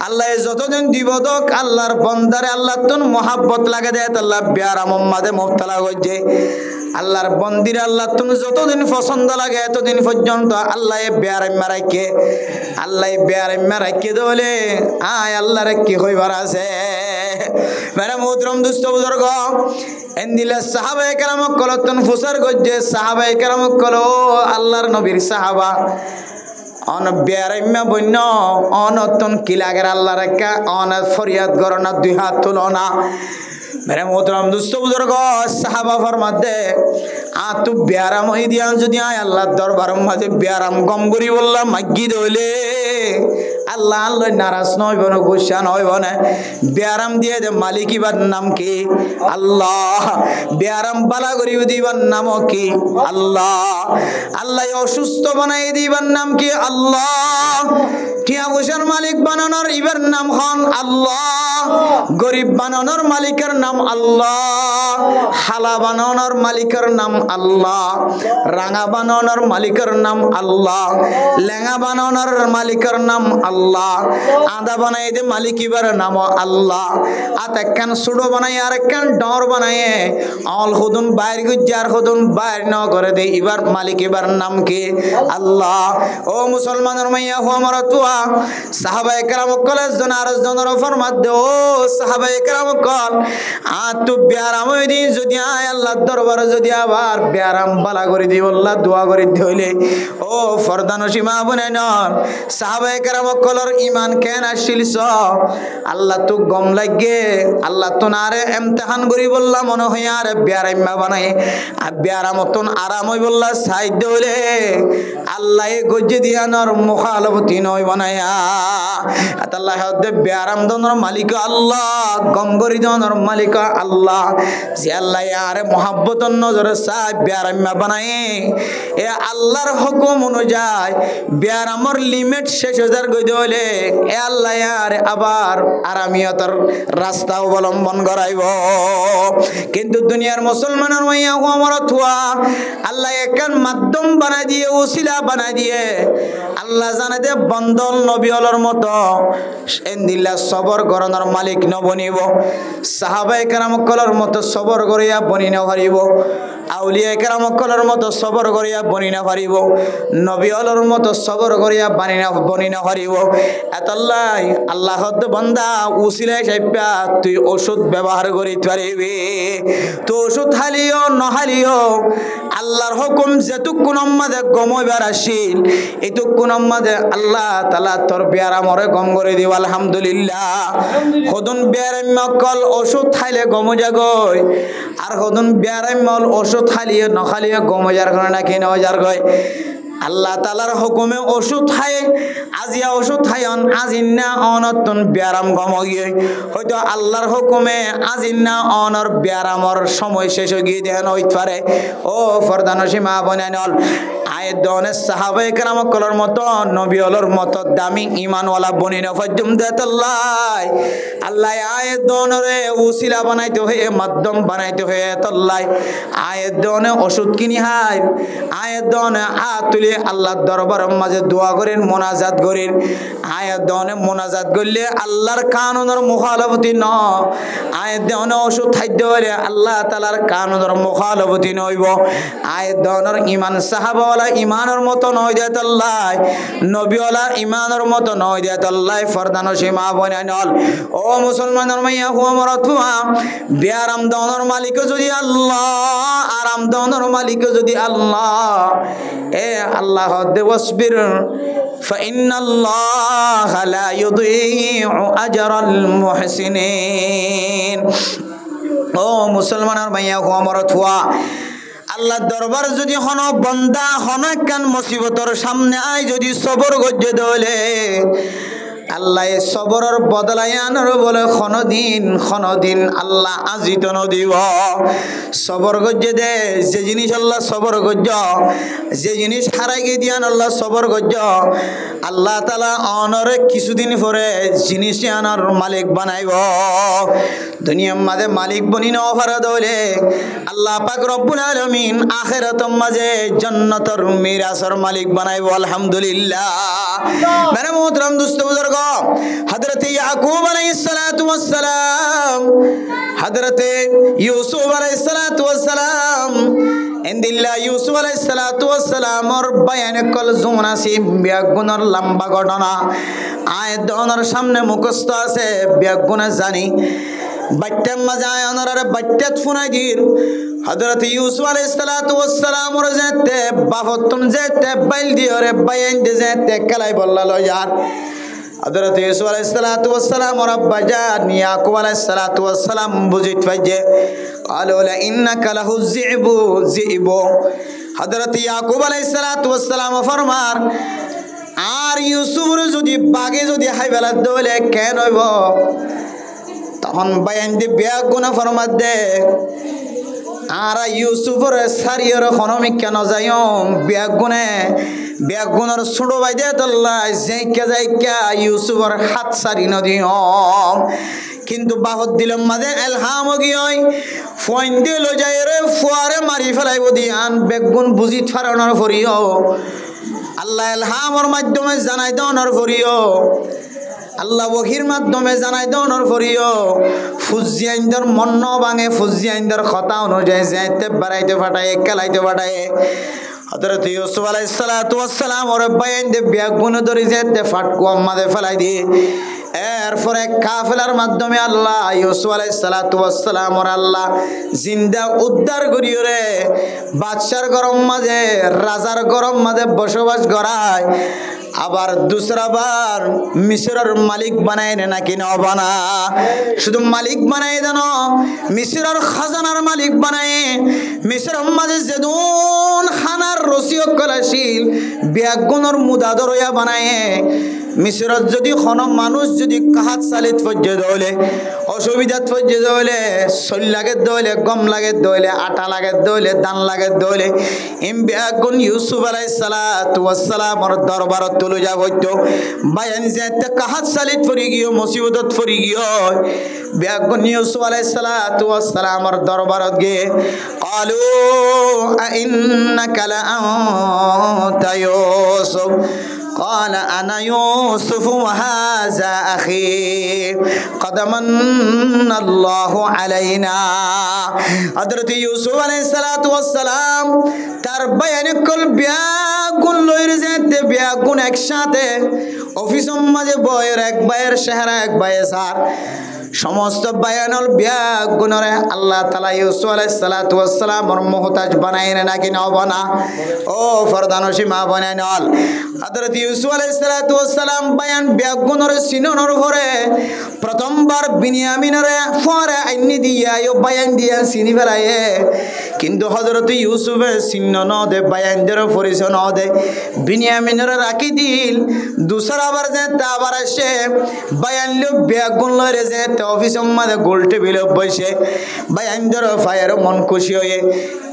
আল্লাহ যতদিন দিব দক আল্লাহর বন্দারে আল্লাহ তুন মোহাব্বত লাগে দেয় আল্লাহ বিয়ারাম মাঝে মুবতলা হইছে আল্লাহর বন্দির আল্লাহ তুমি যতদিন পছন্দ লাগে এতদিন পর্যন্ত আল্লাহ বিয়ারাম্মা রাখে আল্লাহ বিয়ারাম্মা রাখে দলে আয় আল্লাহরে কি হইবার আছে মেরা মুহতারাম দোস্ত বুজুর্গ এন্দিলা সাহাবায়ে কেরাম কলতন ফুসার গজ্জে সাহাবায়ে কেরাম কলো আল্লাহর নবীর সাহাবা অন বিয়ারাম্মা বন্য অনতন কিলাগের আল্লাহ রাখা অন ফরিয়াদ করনা দুই হাত তুলনা मेरे मोहतरम दोस्तों बुजुर्ग साहबा फरमाते आ तू बियाराम होई दिया যদি আয় আল্লাহ দরবার মাঝে বিয়ারাম গম করি বললাম মাগি দইলে আল্লাহ আল্লাহ নারাজ নইব না গুসা নইব না বিয়ারাম দিয়ে দে মালিক ইবার নাম কি আল্লাহ বিয়ারাম বালা করি দিবার নাম কি আল্লাহ আল্লাহ অসুস্থ বানাই দিবার নাম কি আল্লাহ টিয়া বসার মালিক বানানোর ইবার নাম হন আল্লাহ গরিব বানানোর মালিকের নাম আল্লাহ হালা বানানোর মালিকের নাম আল্লাহ রাঙা বানানোর মালিকের নাম আল্লাহ লেঙ্গা বানানোর মালিকের নাম আল্লাহ আদা বানাই দে মালিক ইবার নাম আল্লাহ আত একখান সুড়ো বানাই আর একখান ডর বানাই অল হুদুন বাইর গুজার হুদুন বাইর ন করে দে ইবার মালিক ইবার নাম কি আল্লাহ। ও মুসলমানের মাইয়া হো আমার তুয়া সাহাবায়ে কেরাম কল জন আর জনের ফরমাত দে ও সাহাবায়ে কেরাম কল আ তু বিয়ারাম হই দি যদি আয় আল্লাহর দরবারে যদি আবার বিয়ারাম বালা করে দি আল্লাহ দোয়া করে দিলে ও ফরদানসী মা বোনেন সাহাবায়ে কেরাম কলর ঈমান কেন আসিলছ আল্লাহ তো গম লাগে আল্লাহ তো নারে ইমতিহান করি বললা মনে হয় আর বিয়ারাম বানাই আর বিয়ারাম মতন আরাম হই বললা সাইদ হইলে আল্লাহ গজ্জে দিয়ানোর মুখালফতি নয় বানায়া আল্লাহ দে বিয়ারাম দনর মালিক আল্লাহ গম করি দনর মালিক আল্লাহ যে আল্লাহ আরে মোহাব্বতন নজরে সাহেব বিয়ারাম বানাই এ আল্লাহর হুকুম অনুযায়ী বিয়ারামর লিমিট শেষ হাজার গই হইলে এ আল্লাহ আরে আবার আরামিয়তর রাস্তা অবলম্বন করাইব কিন্তু দুনিয়ার মুসলমানের মাইয়া আমার থুয়া আল্লাহ একখান মাধ্যম বানাই দিয়ে ওসিলা বানাই দিয়ে আল্লাহ জানে দে বন্দল নবী হলর মতো এন্দিল্লা সবর গরনের মালিক নবনিব সাহাবায়ে কেরাম কলর মতো সবর করিয়া বনি না পারিব আউলিয়া কেরাম কলর মতো সবর করিয়া বনি না পারিব নবী অলর মতো সবর করিয়া বনি না পারিব এতলাই আল্লাহ বান্দা উসিলাই সাইপা তুই ওষুধ ব্যবহার করি পারিবি তো ওষুধ হালিও নহালিও আল্লাহর হুকুম যেটুকুন আমাদের গমইবার আসিল এটুকুন আমাদের আল্লাহ তাআলা তোর বিয়ারা মরে গম করে দিব আলহামদুলিল্লাহ খদুন বিয়ারে মকল ওষুধ খাইলে গম যাগয় আর খদুন বিয়ারে মল ওষুধ খালিয়ে নখালিয়ে গম যার করে নাকি নজার গয় আল্লাহ তাআলার হুকুমে ওষুধ খায় আজিয়া ওষুধ খায়ন আজিন্না অনতন বিয়ারাম গম গিয়ে হয়তো আল্লাহর হুকুমে আজিন্না অনর বিয়ারামর সময় শেষ হয়ে গিয়ে দেন হইতে পারে ও ফরদান সীমা বনাইনল আয়ের দনে সাহাবায়ে কেরাম কলর মতো নবী অলর মতো দামি ঈমানওয়ালা বনি না ফজম দেতাল্লাহ আল্লাহ আয়ের দনরে উসিলা বানাইতে হয়ে মাধ্যম বানাইতে হয়ে তাল্লাহ আয়ের দনে ওষুধ কিনি হায় আয়ের দনে আতুলি আল্লাহর দরবারের মাঝে দোয়া করেন মোনাজাত করেন আয়াত দনে মোনাজাত করলে আল্লাহর কানুনের মুখালফতি ন আয়াত দনে ওষুধ খাদ্য হলে আল্লাহ তাআলার কানুনের মুখালফতি নইব আয়াত দনের ঈমান সাহাবাওয়ালা ঈমানের মতো নয় দেত আল্লাহ নবীওয়ালা ঈমানের মতো নয় দেত আল্লাহ ফরদান সীমা বনাইনল ও মুসলমানের মাইয়া হুয়া মরতুয়া বিয়ারাম দনের মালিক যদি আল্লাহ আরাম দনের মালিক যদি আল্লাহ এ আল্লাহ ওয়াসবির ফাইন্নাল্লাহা লা ইউযীউ আজরাল মুহসিনিন ও মুসলমানের মাইয়া হুয়া মরতুয়া আল্লাহ দরবার যদি হন বান্দা হন কান মুসিবতর সামনে আই যদি সবর গজ্জ দলে আল্লাহ সবরের বদলাই আনর বলে খনদিন আল্লাহ আজিত নদিব সবর গজ্জ দে যে জিনিস আল্লাহ সবর গজ্জ যে জিনিস হারাই গিয়ে দিয়ান আল্লাহ সবর গজ্জ আল্লাহ তাআলা অনরে কিছুদিন পরে জিনিস আনার মালিক বানাইব দুনিয়ার মাঝে মালিক বনি না পারে দলে আল্লাহ পাক রব্বুল আলামিন আখিরাতের মাঝে জান্নাতের মিরাসের মালিক বানাইব আলহামদুলিল্লাহ মেরে মোহতরম দোস্ত বুজুর্গ হযরত ইয়াকুব আলাইহিস সালাতু ওয়াস সালাম হযরত ইউসুফ আলাইহিস সালাতু ওয়াস সালাম ইনদিল্লাহ ইউসুফ আলাইহিস সালাতু ওয়াস সালামর বয়ান কল জুমনাসি বিয়াগুনার লম্বা ঘটনা আয়াত দনের সামনে মুখস্থ আছে বিয়াগুনা জানি বাইটাম মাজায় অনরারে বাইটাত ফুনাই দির হযরত ইউসুফ আলাইহিস সালাতু ওয়াস সালাম ওর যেতে বাফতম যেতে বাইল দিওরে বাইন দে যেতে কালাই বল্লা লয়ার হযরত ইউসুফ আলাইহিস সালাতু ওয়াস সালাম ওর আব্বা জান ইয়াকুব আলাইহিস সালাতু ওয়াস সালাম বুঝিত ফাজে ক্বালু লা ইন্নাকা লাহু যিবু হযরত ইয়াকুব আলাইহিস সালাতু ওয়াস সালাম ফরমার আর ইউসুফর যদি বাগে যদি হাইবেলা দলে কেন হইব তখন বায়ান দি বিয়া গুনাহ ফরমাত দে আর ইউসুফর সারিয়র খনমি কেন যাইও বিয়া গুনার ছোট ভাই দে আল্লাহ যাইকা ইউসুফর হাত সারি নদিও কিন্তু বাহত দিলাম মাঝে এলহাম গিয়ে ফোন দিল যায় রে ফুয়ারে মারি ফেলাইব দিয়ান বেগুন বুঝি ফারানোর ফরিও আল্লাহ এলহামর মাধ্যমে জানাই দেওয়ার ফরিও আল্লাহ ওহির মাধ্যমে জানাই দেওয়ার ফরিও ফুজিয়াইন্দর মন্ন ভাঙে ফুজিয়াইন্দর কথা অনুযায়ী যাইতে বাড়াইতে ফাটায় কেলাইতে ফাটায় হযরত ইউসুফ আলাইহিস সালাতু ওয়াস সালাম ওর বাইন দে বিয়াগুন ধরে যেতে ফাটকু আম্মাদে ফেলাই দিয়ে এরপরে কাফেলার মাধ্যমে আল্লাহ ইউসুফ আলাইহিস সালাতু ওয়াস সালাম ওর আল্লাহ জিন্দা উদ্ধার করিও রে বাদশার গরম মাঝে রাজার গরম মাঝে বসবাস করায় আবার দুসরাবার মিশরের মালিক বানায় নাকি না বানা শুধু মালিক বানায় দেন মিশরের খাজানার মালিক বানায় মিশরের মাঝে যেদুন খানার রসিও কলাশীল বিয়াগুণর মুদাদর হইয়া বানায় মিশরত যদি কোনো মানুষ যদি কাহাত সালিত পর্যন্ত হলে অসুবিধাত পর্যন্ত হলে সল লাগে দলে গম লাগে দলে আটা লাগে দলে দান লাগে দলে বিয়াগুণ ইউসুফ আলাইহিস সালাতু ওয়াস সালামর দরবারত তুলে যা হইতো বায়ান যেতে কাহাত সালিত পড়ি গিয়ে মুসিবতত পড়ি গিয়ে বিয়াগুণ ইউসুফ আলাইহিস সালাতু ওয়াস সালামর দরবারত গিয়ে ক্বালু আ ইন্নাকা লা আনতা ইউসুফ قال أنا يوسف وهذا أخي قد من الله علينا হযরত ইউসুফ আলাইহিস সালাতু ওয়াস সালাম তার বায়ানে কল বিয়াগুন লইরে যেতে বিয়াগুন একসাথে অফিসের মাঝে বয়ের এক বায়ের চেহারা এক বায়ে সার সমস্ত বায়ানুল বিয়াগুনরে আল্লাহ তাআলা ইউসুফ আলাইহিস সালাতু ওয়াস সালামর মুহতাজ বানাইনে নাকি নবনা ও ফরদানসি মা বানাইনল হযরত ইউসুফ আলাইহিস সালাতু ওয়াস সালাম বায়ান বিয়াগুনরে সিননর পরে প্রথমবার বিনিয়ামিনরে পরে আইনি দিয়া ইও বায়ান দিয়া সিনি ফেলায়ে কিন্তু হযরত ইউসুফে সিন্ন ন দে বায়ানদের পরিচয় ন দে বিনিয়ামিনরে রাখি দিল দুসরা বার যে আবার আসে বায়ান লো বিয়াগুন লরে যে অফিসের মধ্যে গোল টেবিলে বসে বায়ানদের ফায়ার মন খুশি হয়ে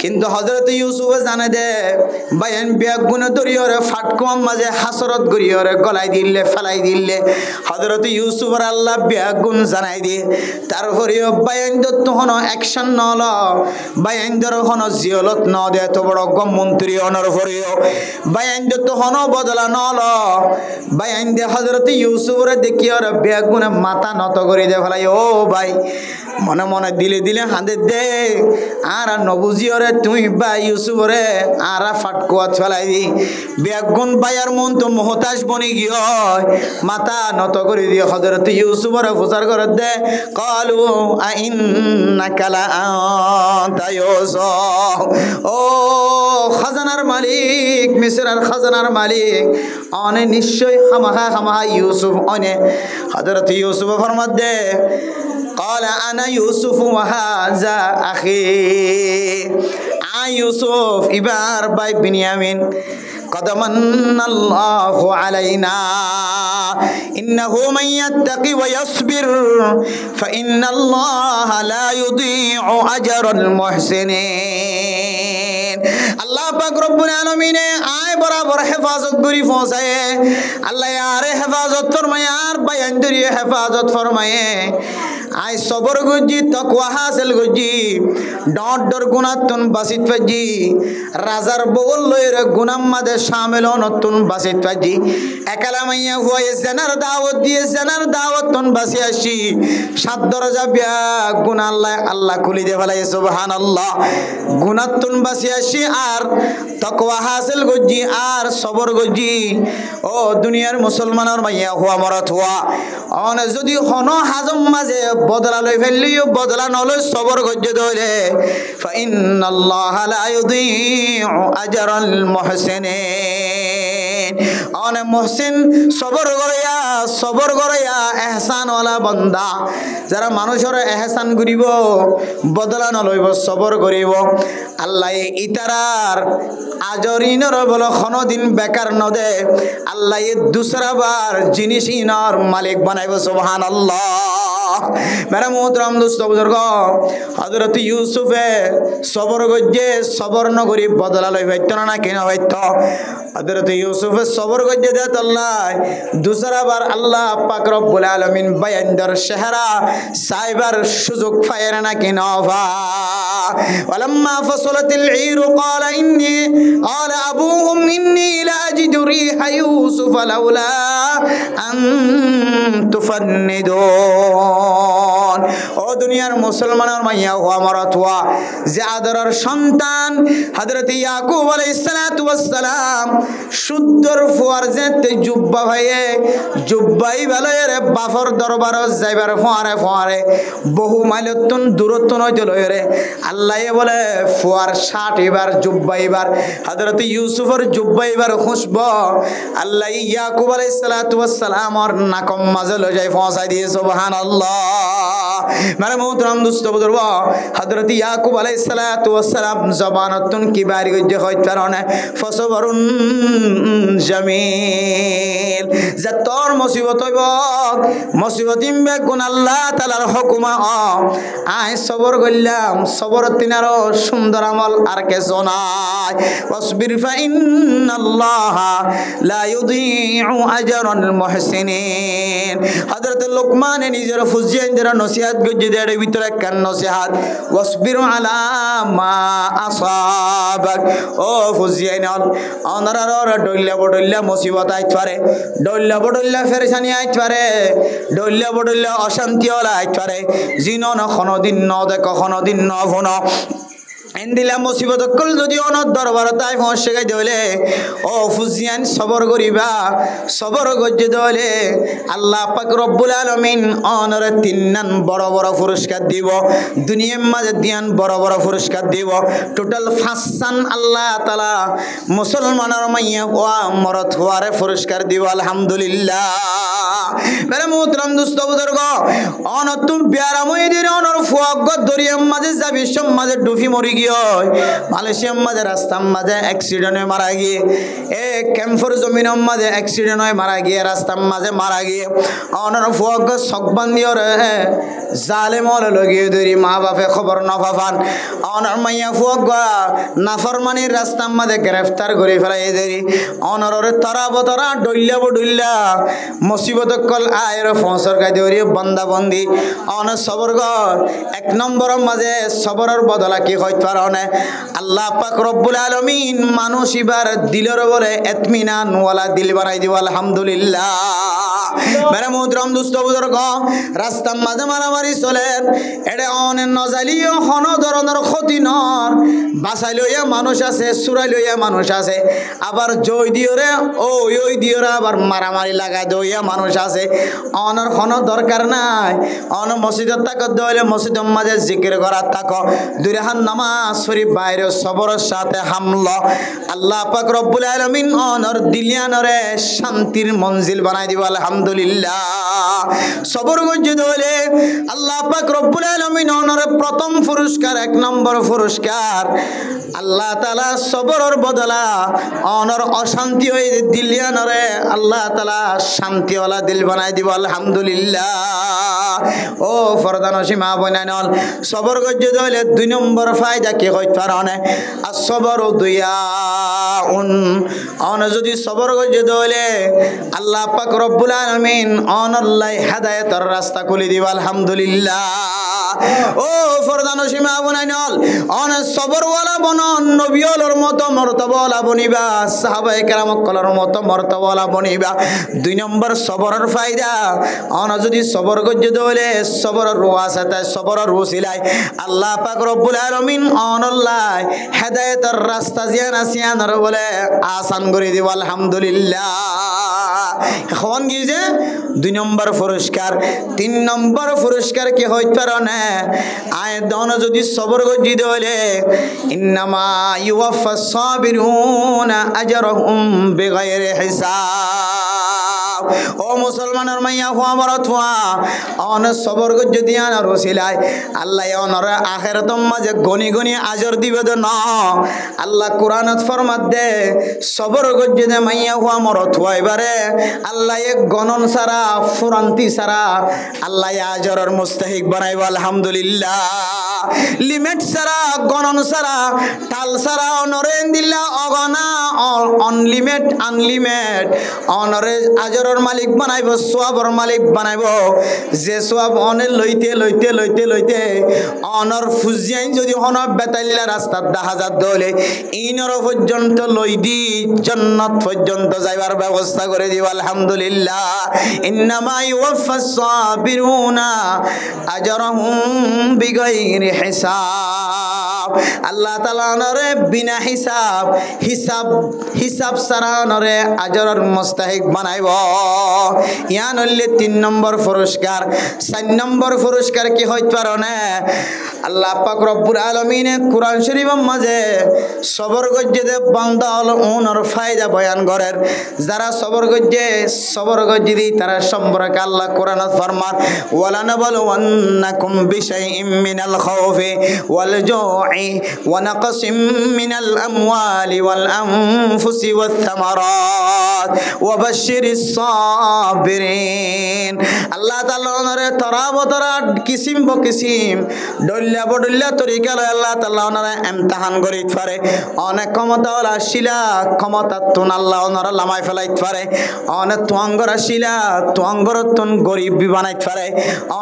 কিন্তু হযরত ইউসুফে জানে দে বায়ান বিয়াগুনে দরিয়রে ফাটকুম মাঝে হাসরত গরিয়রে গলাই দিলে ফেলাই দিলে হযরত ইউসুফের আল্লাহ বিয়াগুন জানাই দিয়ে তারপরেও বায়ানদের তখন অ্যাকশন নল বায়ানদের হন জিয়লত ন দে এত বড় গম মন্ত্রী অনর পরেও বায়ানদের তখন বদলা নল বায়ান দে হযরত ইউসুফরে দেখি আর বিয়াগুনে মাথা নত করে দে ফেলাই ও ভাই মনে মনে দিলে দিলে হাঁদে দে আর নবুজিওরে তুই বা ইউসুফরে আর ফাটকুয়াত ফেলাই দি বেগুন বায়ার মন তো মোহতাজ বনি গিয়ে মাথা নত করে দিয়ে হযরত ইউসুফরে প্রচার করে দে কালু আইন্নাকা লা আনতা ইউসুফ ও খাজানার মালিক মিসরের খাজানার মালিক অনে নিশ্চয় খামাহা ইউসুফ অনে হযরত ইউসুফ ফরমাত দে قال أنا يوسف وهذا أخي يوسف إبار باي بنيامين قد من الله علينا إنه من يتقي ويصبر فإن الله لا يضيع أجر المحسنين الله পাক রব্বুল আলামিন আয় বরাবর হেফাজত করি পৌঁছায় আল্লাহ আরে হেফাজত ফরমায় আর বায়ানদরি হেফাজত ফরমায় আয় সবর গজি তাকওয়া হাসিল গজি ডট ডর গুনাতুন বাসিত ফাজি রাজার বগল লইরে গুনাম মাদে শামিল নতুন বাসিত ফাজি একালা মাইয়া হয়ে জানার দাওয়াত দিয়ে জানার দাওয়াতুন বাসি আসি সাত দরজা বিয়া গুনাহ আল্লাহ খুলি দে ফেলাই সুবহানাল্লাহ গুনাতুন বাসি আসি আর তাকওয়া হাসিল গজি আর সবর গজি ও দুনিয়ার মুসলমানের মাইয়া হওয়া মরাত হওয়া অন যদি হন হাজম মাঝে বদলা লই ফেললিও বদলা নলই সবর গজ্জে ধরে ফাইন্নাল্লাহা লা ইউযীউ আজরাল মুহসিনিন অনে মুহসিন সবর করিয়া ইহসান ওয়ালা বান্দা যারা মানুষের ইহসান করিব বদলা নলইব সবর করিব আল্লাহ ইতারার আজরিনর বলো কোনদিন বেকার নদে আল্লাহ দুসরা বার জিনিস ইনার মালিক বানাইব সুবহানাল্লাহ मेरा मोहतरम दोस्त बुजुर्ग हजरत यूसुफे सबर गज्जे सबर नगरी बदला लई भाइतो ना किना भाइतो हजरत यूसुफे सबर गज्जे दे अल्लाह दूसरा बार अल्लाह पाक रब्बुल आलमीन बयानदर शहरा साइबर सुजुक फायर ना किना फा वलम्मा फसलतिल ईर قال اني قال ابوهم اني لا اجد ريح يوسف لولا ان تفندون ও দুনিয়ার মুসলমানের মাইয়া হওয়া মরাত হওয়া যে আদরের সন্তান হযরত ইয়াকুব আলাইহিস সালাতু ওয়াস সালাম শুদ্ধর ফুয়ার যেতে জুব্বা ভাইয়ে জুব্বাই ভালোয়ের বাফর দরবার যাইবার ফুয়ারে বহু মাইলতন দূরত্ব নয় লয়রে আল্লাহ বলে ফুয়ার 60 এবার জুব্বা এবার হযরত ইউসুফের জুব্বা এবার খুশব আল্লাহ ইয়াকুব আলাইহিস সালাতু ওয়াস সালামর নাকম মাঝে লয় যায় পৌঁছাই দিয়ে সুবহানাল্লাহ मेरे मोहतरम दोस्तों बुजुर्ग हजरत याकूब अलैहिस्सलातु वस्सलाम जबानतुन की बारी गजे होइतारने फसबरुन जमील যে তোর মুসিবত হইব মুসিবতিম বে গুণ আল্লাহ তাআলার হুকুমা আই সবর কইলাম সবর তিনারও সুন্দর আমল আর কিছু নাই ওয়াসবির ফা ইন্নাল্লাহা লা ইউযীউ আজরাল মুহসিনিন হযরত লুকমান নিজের ফুজিয়ানদের নসিহত নসিহাত গজ্জে দেড় ভিতরে কান নসিহাত ওয়াসবিরু আলা মা আসাবাক ও ফুজিয়াইনল অনরার ডইল্লা বডইল্লা মুসিবত আইত পারে ডইল্লা বডইল্লা ফেরেশানি আইত পারে ডইল্লা বডইল্লা অশান্তি হলা আইত পারে জিনন কোনদিন ন দেখো কোনদিন ন ভুনো এন্দিলা মুসিবত কল যদি অনর দরবার তাই পৌঁছে গাই দলে ও ফুজিয়ান সবর করিবা সবর গজ্জে দলে আল্লাহ পাক রব্বুল আলামিন অনরে তিননান বড় বড় পুরস্কার দিব দুনিয়ার মাঝে দিয়ান বড় বড় পুরস্কার দিব টোটাল 5 সান আল্লাহ তাআলা মুসলমানের মাইয়া ওয়া মরত হওয়ারে পুরস্কার দিব আলহামদুলিল্লাহ মেরে মোহতরম দোস্ত বুজুর্গ অনর তুম প্যারা মইদির অনর ফুয়াগ দরিয়ার মাঝে যাবি সব মাঝে ডুফি মরি মালয়েশিয়ার মাঝে রাস্তার মাঝে অ্যাক্সিডেন্ট হয়ে মারা গিয়ে ক্যাম্পর জমিনের মাঝে অ্যাক্সিডেন্ট হয়ে মারা গিয়ে রাস্তার মাঝে মারা গিয়ে অনর ফুয়াগ সকবান্দিও রে জালেম লগিয়ে ধরি মা বাপে খবর না পাবান অনর মাইয়া ফুয়াগ নাফরমানির রাস্তার মাঝে গ্রেফতার করে ফেলাই ধরি অনরের তরা বতরা ডইল্লা বডইল্লা মুসিবত কল আয়ের ফসর গাই ধরি বন্দা বন্দি অনর সবর ঘর 1 নম্বরের মাঝে সবরের বদলা কি হয় আল্লাহ পাক রব্বুল আলামিন মানুষ ইবার দিলের বলে ইতমিনান ওয়ালা দিল বানাই দিব আলহামদুলিল্লাহ মেরে মোহতরম দোস্ত বুজুর্গ রাস্তার মাঝে মারামারি চলেন এটা অনেক নজালিও হন ধরনের ক্ষতি নর বাসাই লইয়া মানুষ আছে সুরাই লইয়া মানুষ আছে আবার জয় দিওরে ওই দিওরে আবার মারামারি লাগাই দইয়া মানুষ আছে অনর হন দরকার নাই অন মসজিদের তাকত দইলে মসজিদের মাঝে জিকির করার থাকো দুই রাকাত নামাজ শরীফ বাইরে সবরের সাথে হামলা আল্লাহ পাক রব্বুল আলামিন অনর দিলিয়ানরে শান্তির মঞ্জিল বানাই দিব আলহামদুলিল্লাহ সবর গজ্জে দলে আল্লাহ পাক রব্বুল আলামিন অনরে প্রথম পুরস্কার 1 নম্বর পুরস্কার আল্লাহ তাআলা সবরের বদলা অনর অশান্তি হয়ে দিলিয়ানরে আল্লাহ তাআলা শান্তিওয়ালা দিল বানাই দিব আলহামদুলিল্লাহ ও ফরদান সীমা বনাইনল সবর গজ্জে দলে 2 নম্বর ফায়দা কি হইত পারনে আসবর দুয়াউন অন যদি সবর গজ্জে দলে আল্লাহ পাক রব্বুল আলামিন অনল্লাহ হেদায়েতের রাস্তা খুলে দিব আলহামদুলিল্লাহ ও ফরদান সীমা বনাইনল অন সবরওয়ালা বনন নবিয়লর মতো মর্তবাওয়ালা বনিবা সাহাবায়ে কেরাম কলর মতো মর্তবাওয়ালা বনিবা 2 নম্বর সবরের ফায়দা অন যদি সবর গজ্জে দলে সবরের ওয়াসাতে সবরের ওসিলায় আল্লাহ পাক রব্বুল আলামিন অনল্লাহ হেদায়েতের রাস্তা জিয়ানা সিয়ানর বলে আসান করে দিব আলহামদুলিল্লাহ এখন কি যে 2 নম্বর পুরস্কার 3 নম্বর পুরস্কার কি হইত পারনে আয় দন যদি সবর গজ্জি দলে ইন্নামা ইউওয়াফাস সাবিরুনা আজরাহুম বিগাইরি হিসাব ও মুসলমানের মাইয়া হুয়া বরত হুয়া অন সবর গজ্জি দিয়ান রসিলায় আল্লাহ অনর আখিরাতের মাঝে গনি গনি আজর দিবে না আল্লাহ কুরআনত ফরমাত দে সবর গজ্জি দে মাইয়া হুয়া মরত হুয়া এবারে আল্লাহ এক গণন সারা ফুরান্তি সারা আল্লাহ আজরের মুস্তাহিক বানাইব আলহামদুলিল্লাহ লিমিট সারা গণন সারা টাল সারা অনরে দিল্লা অগনা অনলিমিট আনলিমিট অনরে আজরের মালিক বানাইব সওয়াবের মালিক বানাইব যে সওয়াব অনে লইতে লইতে লইতে লইতে অনর ফুজিয়াই যদি হন বেতাইল্লা রাস্তা 10,000 দলে ইনর পর্যন্ত লই দি জান্নাত পর্যন্ত যাইবার ব্যবস্থা করে দিব আলহামদুলিল্লাহ ইন্নামা ইউওয়াফাস সাবিরুনা আজরাহুম বিগাইরি হিসাব আল্লাহ তাআলা নরে বিনা হিসাব সারা নরে আজরের মুস্তাহিক বানাইব ইয়ান হইলে 3 নম্বর পুরস্কার 4 নম্বর পুরস্কার কি হইত পারনে আল্লাহ পাক রব্বুল আলামিন কুরআন শরীফের মাঝে সবর গজ্জে দে বান্দা হল ওনর ফায়দা বয়ান করেন যারা সবর গজ্জে দি তারা সম্পর্কে আল্লাহ কুরআনত ফরমান ওয়ালা নাবলুওয়ান্নাকুম বিশাইইম মিনাল খাউফি ওয়াল জুই والزرع ونقص من الأموال والأنفس والثمرات وبشر الصابرين الله تعالى ওনারে তরা কিসিম বকিসিম ডল্লা বডল্লা তরিকা লয় আল্লাহ তাআলা ওনারে ইমতিহান করিত পারে অনেক ক্ষমতাওয়ালা শিলা ক্ষমতা তুন আল্লাহ ওনারা লামাই ফেলাইত পারে অনেক তুয়াঙ্গরা শিলা তুয়াঙ্গর তুন গরিব বানাইত পারে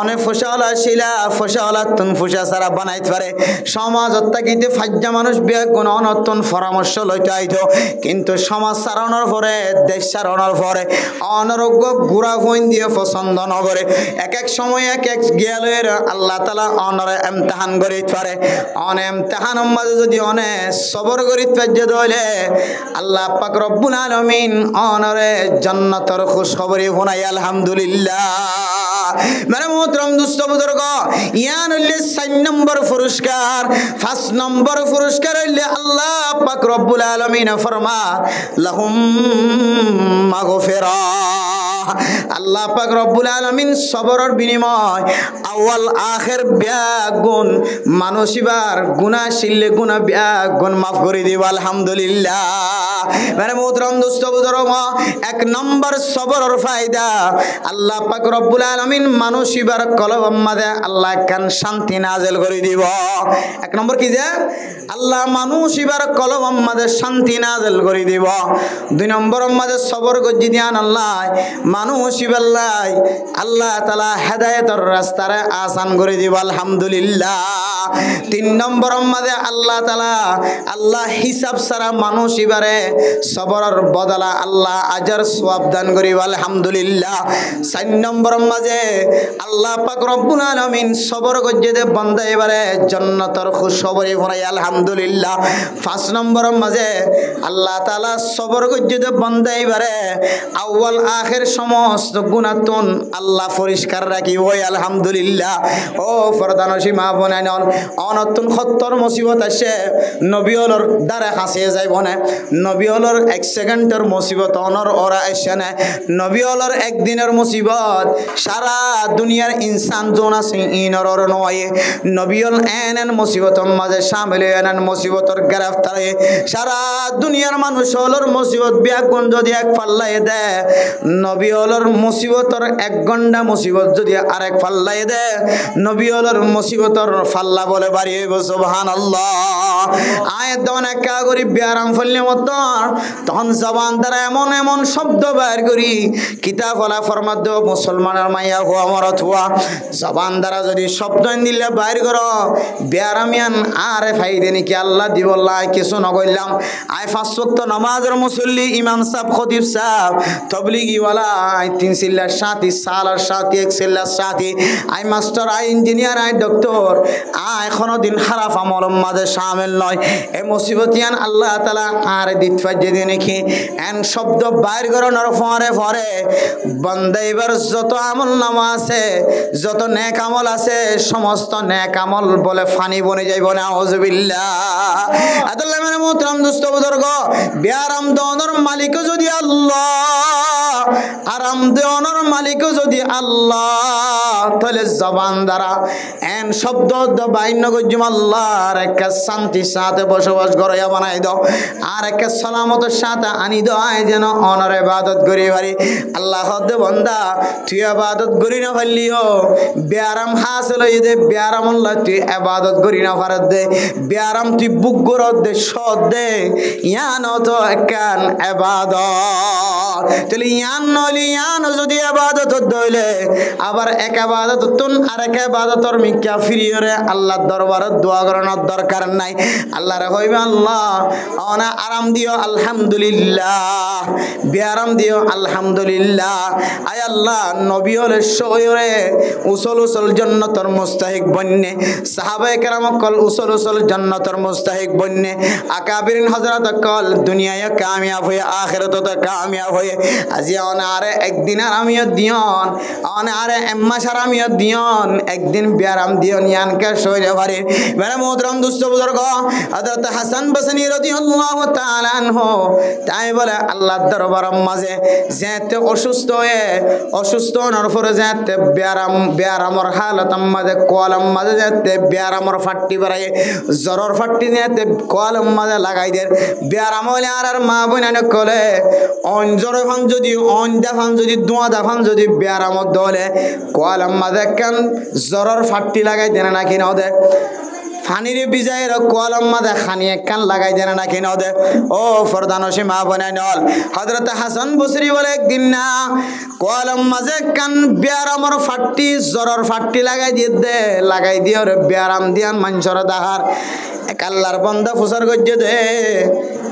অনেক ফসাওয়ালা শিলা ফসাওয়ালা তুন ফসা সারা বানাইত পারে সমাজ অত্যাকিতে ফাজ্জা মানুষ বিয়া কোন অনতুন পরামর্শ লইতে আইতো কিন্তু সমাজ সারানোর পরে দেশ সারানোর পরে অনারোগ্য গুড়া ফোন দিয়ে পছন্দ নগরে এক এক সময় এক এক গেলের আল্লাহ তাআলা অনরে ইমতিহান করিত পারে অন ইমতিহান মাঝে যদি অনে সবর করিত পাজ্জে দলে আল্লাহ পাক রব্বুল আলামিন অনরে জান্নাতের খুশখবরি শুনাই আলহামদুলিল্লাহ মেরে মোহতরম দুস্থ বুজুর্গ ইয়ান হইলে 4 নম্বর পুরস্কার 5 নম্বর পুরস্কার হইলে আল্লাহ পাক রব্বুল আলামিন ফরমা লাহুম মাগফিরা আল্লাহ পাক রব্বুল আলামিন সবরের বিনিময় আউয়াল আখির বিয়াগুন মানুষিবার গুনাহ শিললে গুনাহ বিয়াগুন maaf করে দিব আলহামদুলিল্লাহ মেরে মোহতরম দোস্ত বুজুর্গ এক নম্বর সবরের ফায়দা আল্লাহ পাক রব্বুল আলামিন মানুষিবার কলবের মধ্যে আল্লাহ কান শান্তি নাযিল করে দিব এক নম্বর কি যে আল্লাহ মানুষিবার কলবের মধ্যে শান্তি নাযিল করে দিব দুই নম্বরের মধ্যে সবর গজি দিয়ান আল্লাহ মানুষিবাল্লাহ আল্লাহ তাআলা হেদায়েতের রাস্তারে আসান করে দিব আলহামদুলিল্লাহ তিন নম্বরের মধ্যে আল্লাহ তাআলা আল্লাহ হিসাব ছাড়া মানুষিবারে সবরের বদলা আল্লাহ আজর সওয়াব দান করিব আলহামদুলিল্লাহ চার নম্বরের মাঝে আল্লাহ পাক রব্বুল আলামিন সবর গজ্জে দে বান্দা এবারে জান্নাতের খুশখবরি শুনাই আলহামদুলিল্লাহ পাঁচ নম্বরের মাঝে আল্লাহ তাআলা সবর গজ্জে দে বান্দা এবারে আউয়াল আখির সমস্ত গুনাহতুন আল্লাহ পরিষ্কার রাখি ওই আলহামদুলিল্লাহ ও ফরদানসি মা বোনাইন অনতুন খত্তর মুসিবত আসে নবী হলর দ্বারে হাসিয়ে যাইব না নবী হলর এক সেকেন্ডের মুসিবত অনর ওরা আসে না নবী হলর একদিনের মুসিবত সারা দুনিয়ার ইনসান জন আছে ইনর ওর নয় নবী হল এন মুসিবতর মাঝে শামিল এন মুসিবতর গ্রেফতারে সারা দুনিয়ার মানুষ হলর মুসিবত বিয়াগুন যদি এক পাল্লাই দেয় নবী হলর মুসিবতর এক ঘন্টা মুসিবত যদি আরেক পাল্লাই দেয় নবী হলর মুসিবতর পাল্লা বলে বাড়িয়ে সুবহানাল্লাহ আয়াত দন একা করি বিয়ারাম ফললে মত তখন জবান দ্বারা এমন এমন শব্দ বাইর করি কিতাব হলা ফরমাদ দেব মুসলমানের মাইয়া হওয়া মরত হওয়া জবান দ্বারা যদি শব্দ দিলে বাইর করো বিয়ারামিয়ান আরে ফাইদে নাকি আল্লাহ দিবল্লাহ কিছু নগইলাম আয় 5 ওয়াক্ত নামাজের মুসল্লি ইমাম সাহেব খতিব সাহেব তবলিগি ওয়ালা আয় 3 সিল্লার সাথী সালার সাথী এক সিল্লার সাথী আয় মাস্টার আয় ইঞ্জিনিয়ার আয় ডক্টর আয় এখনো দিন খারাপ আমল মাঝে শামিল নয় এই মুসিবতিয়ান আল্লাহ তাআলা আর দিত ফাজে দিয়ে নাকি এন শব্দ বাইর করানোর পরে পরে বান্দা এবার যত আমল নামা আছে যত নেক আমল আছে সমস্ত নেক আমল বলে ফানি বনে যাইব না আউযুবিল্লাহ আল্লাহ মানে মোহতরম দোস্ত বুজুর্গ বিয়ারাম দনর মালিক যদি আল্লাহ আরাম দেওয়ানোর মালিক যদি আল্লাহ তাহলে জবান দ্বারা এন শব্দ বাইন্য গজ্জুম আল্লাহর একটা শান্তির সাথে বসবাস করাইয়া বানাই দাও আর একটা সালামতের সাথে আনি দাও যেন অনর ইবাদত করি পারি আল্লাহ দে বন্দা তুই ইবাদত করি না পারলিও বিয়ারাম হাসিল হয়ে দে বিয়ারাম আল্লাহ তুই ইবাদত করি না পারত দে বিয়ারাম তুই বুক গরত দে সদ দে ইয়ান তো একখান ইবাদত তাহলে ইয়ান নলি ইয়ান যদি ইবাদত দইলে আবার এক ইবাদত তুন আর এক ইবাদতর মিক্কা ফিরিয়রে আল্লাহর দরবারে দোয়া করানোর দরকার নাই আল্লাহরে কইবে আল্লাহ অনা আরাম দিও আলহামদুলিল্লাহ বিয়ারাম দিও আলহামদুলিল্লাহ আয় আল্লাহ নবী হলে শহরে উসল উসল জান্নাতের মুস্তাহিক বন্নে সাহাবায়ে কেরাম কল উসল উসল জান্নাতের মুস্তাহিক বন্নে আকাবিরিন হযরত কল দুনিয়ায় কামিয়াব হয়ে আখিরাতে কামিয়াব হয়ে আজি অনারে একদিন আরামিয়ত দিয়ন অনারে এম্মা সারা আরামিয়ত দিয়ন একদিন বিয়ারাম দিয়ন ইয়ানকে সইরে পারে মেরে মোহতরম দুস্থ বুজুর্গ হযরত হাসান বসরি রাদিয়াল্লাহু তাআলা আনহু তাই বলে আল্লাহর দরবারের মাঝে যেতে অসুস্থ নরফরে যেতে বিয়ারামর হালতম মাঝে কোয়ালম মাঝে যেতে বিয়ারামর ফাট্টি বাড়ায় জ্বরর ফাট্টি যেতে কোয়ালম মাঝে লাগাই দেয় বিয়ারাম হলে আর মা বোন কলে অন জ্বর ফান যদি অন দেখান যদি দোয়া দেখান যদি বিয়ারামত দলে কোয়ালম মাঝে কেন জ্বরর ফাট্টি লাগাই দেয় না কিনা দে ফানিরে বিজয়ের কোয়ালম মাঝে খানি কান লাগাই দেয় না কিনা দে ও ফরদানসি মা বোনে নল হযরত হাসান বসরি বলে একদিন না কোয়ালম মাঝে কান বিয়ারামর ফাট্টি জ্বরর ফাট্টি লাগাই দিয়ে রে বিয়ারাম দিয়ান মানুষের দাহার এক আল্লাহর বান্দা ফুসার গজ্জে দে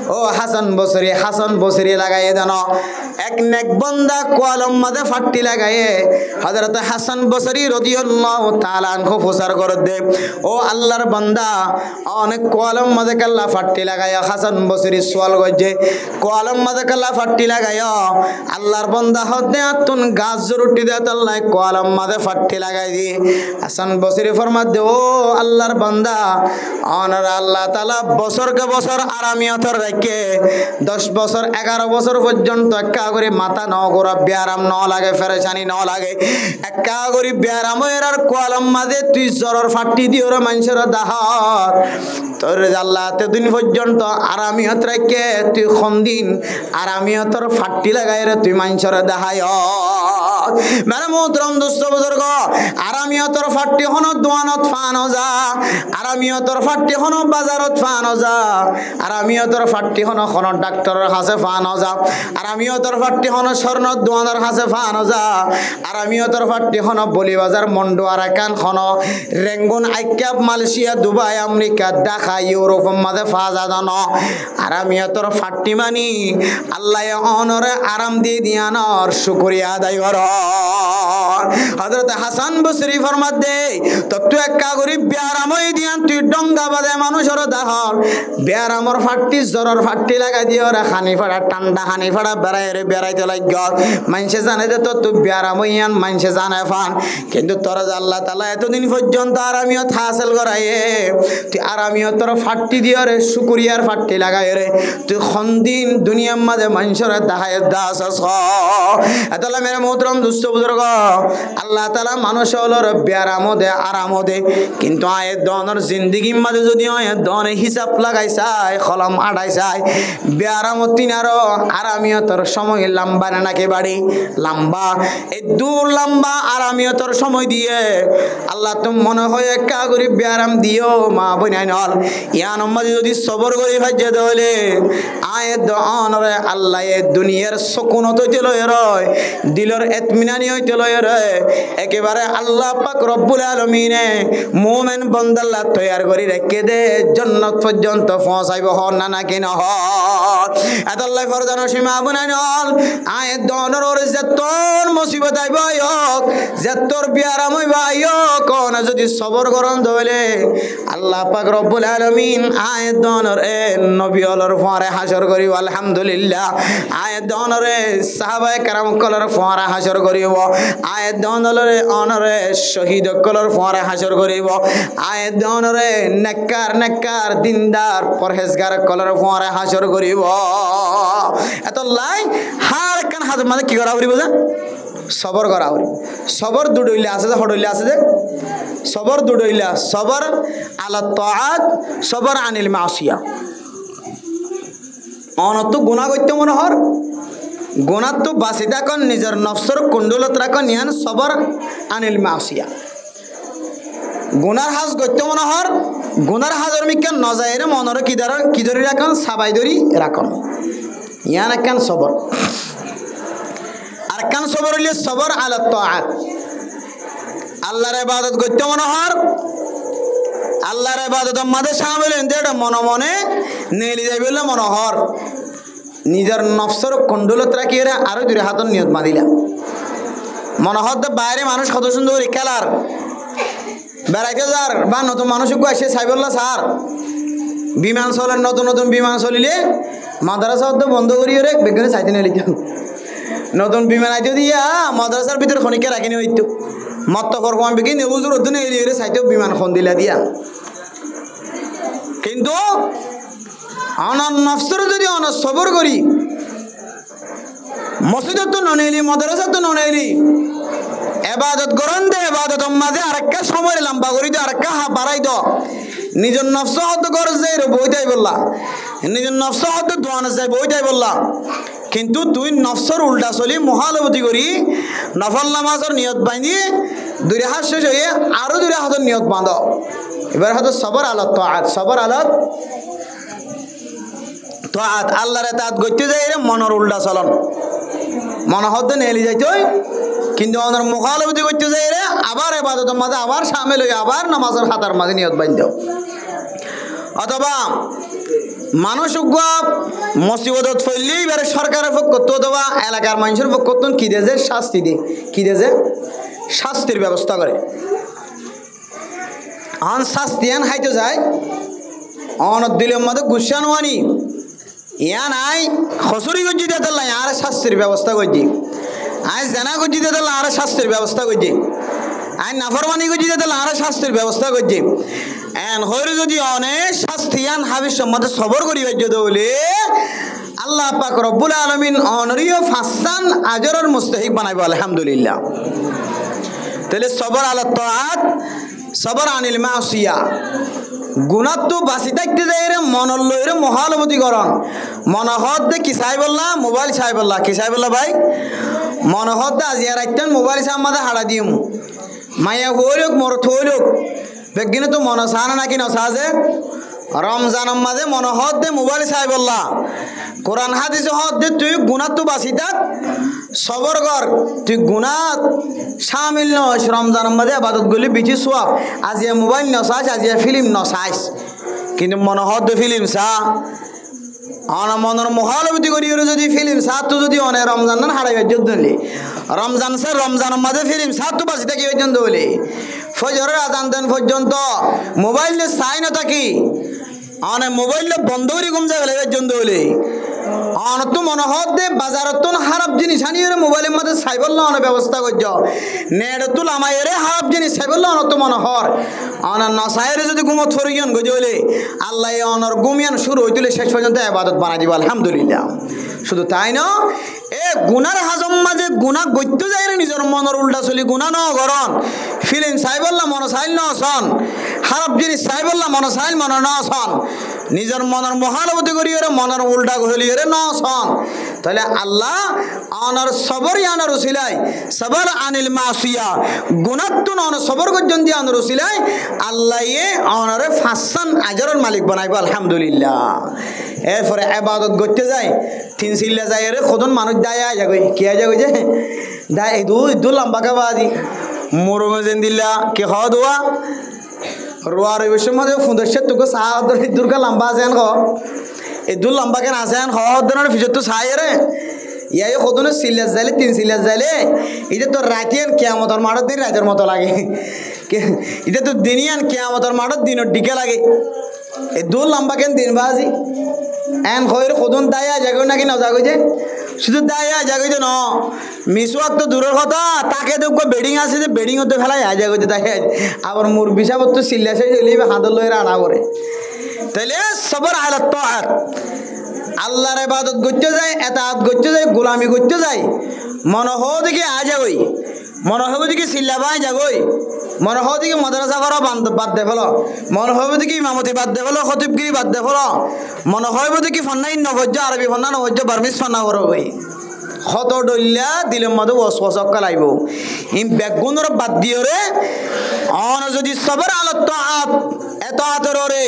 ও হাসান বসরি লাগাইয়ে দেন এক নেক বান্দা কোয়ালম মাঝে ফাট্টি লাগাইয়ে হযরত হাসান বসরি রাদিয়াল্লাহু তাআলা আনহু ফুসার করে দে ও আল্লাহর বান্দা অনেক কোয়ালম মাঝে কাল্লা ফাট্টি লাগাইয়া হাসান বসরি সোয়াল গজ্জে কোয়ালম মাঝে কাল্লা ফাট্টি লাগাইয়া আল্লাহর বান্দা হদে আতুন গাছ জরুটি দে আল্লাহ কোয়ালম মাঝে ফাট্টি লাগাই দি হাসান বসরি ফরমাত দে ও আল্লাহর বান্দা অনার আল্লাহ তাআলা বছরকে বছর আরামিয়তর রেখে 10 বছর 11 বছর পর্যন্ত একা করে মাথা ন গোরা বিয়ারাম ন লাগে ফেরেশানি ন লাগে একা করে বিয়ারাম এর কোয়ালম মাঝে তুই জ্বরর ফাট্টি দিও রে মানুষের দাহার তোর আল্লাহ এতদিন পর্যন্ত আরামিয়ত রেখে তুই দিন আরামিয়তর ফাট্টি লাগাই রে তুই মানুষের দাহায় মেরে মোহতরম দুস্থ বুজুর্গ আরামিয়তর ফাট্টি হন দোয়ানত ফানো যা আরামিয়তর ফাট্টি হন বাজারত ফানো যা আরামিয়তর ফাট্টি হন ডাক্তারের হাসে ফানো যা আরামিয়তর ফাট্টি হন স্বর্ণ দোয়ানের হাসে ফানো যা আরামিয়তর ফাট্টি হন বলি বাজার মন্ডু আরাকান হন রেঙ্গুন আইক্যাপ Malaysia Dubai America Dhaka Europe মাঝে ফাজা দান আরামিয়তর ফাট্টি মানি আল্লাহ অনরে আরাম দিয়ে দিয়ানর শুকরিয়া আদায় কর হযরত হাসান বসরি ফরমাত দে তো তুই একা করি বিয়ারামই দিয়ান তুই ডঙ্গা বাজে মানুষের দাহর বিয়ারামর ফাট্টি জ্বরর ফাট্টি লাগাই দিও রে খানি ফাড়া ঠান্ডা খানি ফাড়া বেড়াইতে লাগ মানুষে জানে যে তো তুই বিয়ারামই আন মানুষে জানে ফান কিন্তু তোর আল্লাহ তাআলা এতদিন পর্যন্ত আরামিয়ত হাসিল করাইয়ে তুই আরামিয়তর ফাট্টি দিও রে শুকরিয়ার ফাট্টি লাগাই রে তুই খন্দিন দুনিয়ার মাঝে মানুষের দাহায় দাস এতলা মেরে মোহতরম দুস্থ বুজুর্গ আল্লাহ তাআলা মানুষ হলো বিয়ারাম দে আরাম দে কিন্তু আয়ের দনের জিন্দিগির মাঝে যদি আয়ের দনে হিসাব লাগাই চাই কলম আড়াই চাই বিয়ারাম তিনারও আরামিয়তর সময় লম্বা না নাকি বাড়ি লম্বা এই দূর লম্বা আরামিয়তর সময় দিয়ে আল্লাহ তুমি মনে হয় একা করি বিয়ারাম দিও মা বইনাই নল ইয়ান মাঝে যদি সবর করি ভাজ্য দলে আয়ের দনরে আল্লাহ এ দুনিয়ার সকুনত হইতে লয় রয় দিলর এতমিনানি হইতে লয় রে একেবারে আল্লাহ পাক রব্বুল আলামিনে মুমিন বান্দাল্লাহ তৈয়ার করি রেখে দে জান্নাত পর্যন্ত পৌঁছাইব হন না নাকি না হন আল্লাহ ফরজান সীমা বনাইনল আয়ের দনর যেতর মুসিবত আইব আয়োক যেতর বিয়ারাম হইব আয়োক কোন যদি সবর করন দলে আল্লাহ পাক রব্বুল আলামিন আয়ের দনর এ নবী হলর পরে হাসর করিব আলহামদুলিল্লাহ আয়ের দনরে সাহাবায়ে কেরাম কলর পরে হাসর করিব আয়ের দনরে অনরে শহীদ কলর পরে হাসর করিব আয়ের দনরে নেককার দিনদার পরহেজগার কলর পরে হাসর করিব এত লাই হার কান হাজর মানে কি করা করিব যে সবর করা করিব সবর দুডইলে আছে যে হডইলে আছে যে সবর দুডইলা সবর আলা তাআত সবর আনিল মাসিয়া অনত গুনাহ করতে মনে হর গুনাহ তো বাসিদা কন নিজের নফসর কুণ্ডলত রাখন ইয়ান সবর আনিল মাসিয়া গুনার হাজ করতে মনে হর গুনার হাজর মিকান নজাইরে মনরে কি ধরি রাখন সাবাই ধরি রাখন ইয়ান একখান সবর আর কান সবর হইলে সবর আলা তাআত আল্লাহর ইবাদত করতে মনে হর আল্লাহর ইবাদত মাঝে শামিল হইতে এটা মনে মনে নেলি যাইবে বলে মনে হর নিজের নফসর কুণ্ডলত রাখি আরো দুই হাতর নিয়ত মাদিলা মনে হর বাইরে মানুষ কত সুন্দর খেলার বেড়াইতে যার বা নতুন মানুষ আসে সাইবল্লা স্যার বিমান চলেন নতুন বিমান চলিলে মাদ্রাসা তো বন্ধ করি রে বেগুনে চাইতে নিয়ে লিখতাম নতুন বিমান আইতে দিয়া মাদ্রাসার ভিতরে খনিকে রাখি নিয়ে হইতো মত ফরফাম বিকি নেউজুর অধনে এলিয়ে সাইতেও বিমান খন দিলা দিয়া কিন্তু অনন নফসর যদি অন সবর করি মসজিদত তো ননেলি মাদ্রাসা তো ননেলি ইবাদত করন দে ইবাদত মাঝে আরেকটা সময় লম্বা করি দে আরেকটা বাড়াই দাও নিজের নফস হদ গরজ যাই রে বইটাই বললা নিজের নফস হদ দোয়ান যাই বইটাই বললা কিন্তু তুই নফসর উল্টা চলি মহালবতি করি নফল নামাজের নিয়ত বাঁধি দুই হাত শেষ হয়ে আরো দুই হাতের নিয়ত বাঁধ এবার হয়তো সবর আলত তো আজ সবর আলত তো আত আল্লাহর এতাত করতে যাই রে মনের উল্টা চলন মন হতে নেলি যাইতে কিন্তু ওনার মুখালবতি করতে যাই রে আবার ইবাদতের মাঝে আবার শামিল হয়ে আবার নামাজের হাতার মাঝে নিয়ত বাঁধ অথবা মানুষ মুসিবত ফেললেই এবারে সরকারের পক্ষ অথবা এলাকার মানুষের পক্ষ কি দেয় শাস্তি দিয়ে কি দেয় শাস্তির ব্যবস্থা করে আন শাস্তি আন হাইতে যায় অনত দিলের মধ্যে গুসান ওয়ানি ইয়া নাই হসুরি গজ্জি দিয়ে দিল আর শাস্তির ব্যবস্থা করছি আয় জেনা গজ্জি দিয়ে দিল আর শাস্তির ব্যবস্থা করছি আয় নাফরমানি গজ্জি দিয়ে দিল আর শাস্তির ব্যবস্থা করছি এন হইরে যদি অনেক শাস্তি আন হাবির সম্বন্ধে সবর করি বলে আল্লাহ পাক রব্বুল আলামিন অনরিয় ফাসান আজরের মুস্তাহিক বানাইব আলহামদুলিল্লাহ তাহলে সবর আলা তাআত সবর আনিল মাসিয়া গুনাহ তো বাসি থাকতে যাই রে মনল লইরে মহালবতি করন মনহদ দে কি চাই বললা মোবাইল চাই বললা কি চাই বললা ভাই মনহদ দে আজিয়া রাইতেন মোবাইল চাই আমাদের হাড়া দিম মায়া হইলুক মোর থইলুক বেগিনে তো মন সানা নাকি নসা যে রমজানের মাঝে মনহদ দে মোবাইল চাই বললা কোরআন হাদিস হদ দে তুই গুনাহ তো বাসি থাক সবর কর তুই গুনাহ শামিল নস রমজানের মাঝে ইবাদত গুলি বেশি সওয়াব আজিয়া মোবাইল নসাস আজিয়া ফিল্ম নসাস কিন্তু মনহদ দে ফিল্ম সা আনা মনের মহালবতি করি যদি ফিল্ম সা তো যদি অনে রমজান হারাই যুদ্ধ হলে রমজান সে রমজানের মাঝে ফিল্ম সা তো বাসি থাকি পর্যন্ত হলে ফজরের আজান দেন পর্যন্ত মোবাইল চাই না থাকি অনে মোবাইল বন্ধ করে ঘুম যাবে পর্যন্ত হলে অনত মনে হত দে বাজারত খারাপ জিনিস আনিয়ে মোবাইলের মধ্যে সাইবল অনেক ব্যবস্থা করছ নেট আমায় খারাপ জিনিস সাইবল অনত মনে হর অনার নসাইরে যদি ঘুমো থরিয়ন গজে হলে আল্লাহ অনর গুমিয়ান শুরু হইতুলে শেষ পর্যন্ত ইবাদত বানাই দিব আলহামদুলিল্লাহ শুধু তাই না এ গুনার হাজম মাঝে গুনা গইতে যায় রে নিজের মনের উল্টা চলি গুনা ন গরন ফিলিম সাইবল্লা মন সাইল ন সন খারাপ জিনিস সাইবল্লা মন সাইল মন ন সন নিজের মনের মহালবতি করি মনের উল্টা গহলি ন সন তাহলে আল্লাহ অনর সবর ইয়ানর রসিলাই সবর আনিল মাসিয়া গুনাতুন অন সবর গজন দি আনর রসিলাই আল্লাহ এ অনরে ফাসান আজরের মালিক বানাইব আলহামদুলিল্লাহ এরপরে ইবাদত করতে যায় তিন সিল্লা যায় রে কতজন মানুষ দায় যাগই কি যাগই যে দায় দু লম্বা কাবাদি মুরুমে জেন্দিল্লা কে খাওয়া দোয়া রোয়ার বসে মধ্যে ফুন্দর তোকে সাহায্য দুর্গা লম্বা আছে এই দু লম্বা কেন আছে হওয়ার ফিজত তো সাই রে ইয়াই কতনে সিল্লাস যাইলে তিন সিল্লাস যাইলে এটা তো রাতিয়ান কেয়ামতর মাঠের দিন রাতের মতো লাগে এটা তো দিনিয়ান কেয়ামতর মাঠের দিনের দিকে লাগে এই দু লম্বা কেন দিন বাজি এন খয়ের কদন দায়া জাগো নাকি না জাগো যে শুধু দায়া জাগো যে ন মিসওয়াক তো দূরের কথা তাকে দেখব বেডিং আছে যে বেডিং হতে ফেলাই আয় জাগো যে তাই আবার মুর বিশাবত তো সিল্লাসে জলিবে হাঁদর লয়ের আনা করে তাইলে সবর আলা তাআত আল্লাহর ইবাদত করতে যায় এতাআত করতে যায় গোলামি করতে যায় মনে হো দিকে আ যাগই মনে হবে দিকে সিল্লাবাই যাগই মনে হবে দিকে মাদ্রাসা করা বাদ দে ফেলো মনে হবে দিকে ইমামতি বাদ দে ফেলো খতিবগিরি বাদ দে ফেলো মনে হবে দিকে ফান্নাই নবজ্জ আরবি ফান্না নবজ্জ বার্মিস ফান্না করবই কত ডল্লা দিলের মধ্যে ওয়াসওয়াসা লাইব ইম বেগুনর বাদ দিওরে অন যদি সবর আলা তাআত এতাআতের ওরে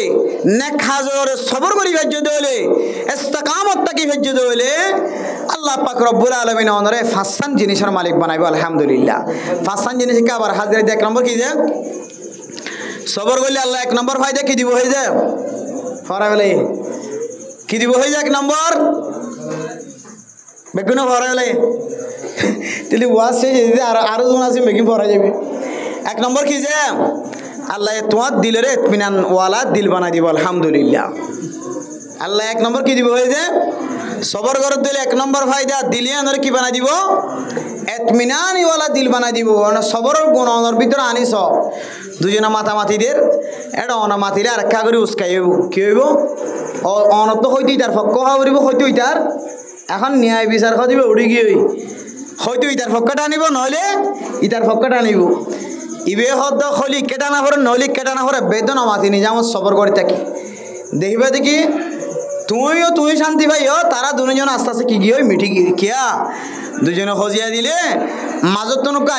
নেক হাজরে সবর করি ভেজ্য দলে ইস্তিকামত তাকি ভেজ্য দলে আল্লাহ পাক রব্বুল আলামিন অনরে ফাসান জিনিসের মালিক বানাইব আলহামদুলিল্লাহ ফাসান জিনিস কি আবার হাজিরা এক নম্বর কি যে সবর করলে আল্লাহ এক নম্বর ফায়দা কি দিব হয়ে যায় ফরা বলে কি দিব হয়ে যায় এক নম্বর বেগুন ভরা গেলে তাহলে ওয়াজ শেষ হয়ে আরো জন আছে বেগুন ভরা যাবে এক নম্বর কি যে আল্লাহ তোমার দিলের ইতমিনান ওয়ালা দিল বানাই দিব আলহামদুলিল্লাহ আল্লাহ এক নম্বর কি দিব হয়ে যে সবর করে দিলে এক নম্বর ফায়দা দিলে আনরে কি বানাই দিব এতমিনানিওয়ালা দিল বানাই দিব সবরের গুণ অনর ভিতরে আনিস দুজনে মাতামাতিদের এটা অন মাতিলে আর একটা করে উস্কাই হইব কি হইব অনত তো হইতেই তার পক্ষ হওয়া করিব হইতেই তার এখন ন্যায় বিচার দিবে উড়ি গিয়ে হয়তো ইটার পক্ষটা আনিব নহলে ইটার পক্ষটা আনিব ইবে হদ খলি কেটা না করে নহলে কেটা না করে বেদনা মাতি নি যেমন সবর করে থাকি দেখবে দেখি তুই শান্তি পাইও তারা দুজন আস্তে আস্তে কি গিয়ে মিঠি কিয়া দুজনে খজিয়া দিলে মাজত তো নৌকা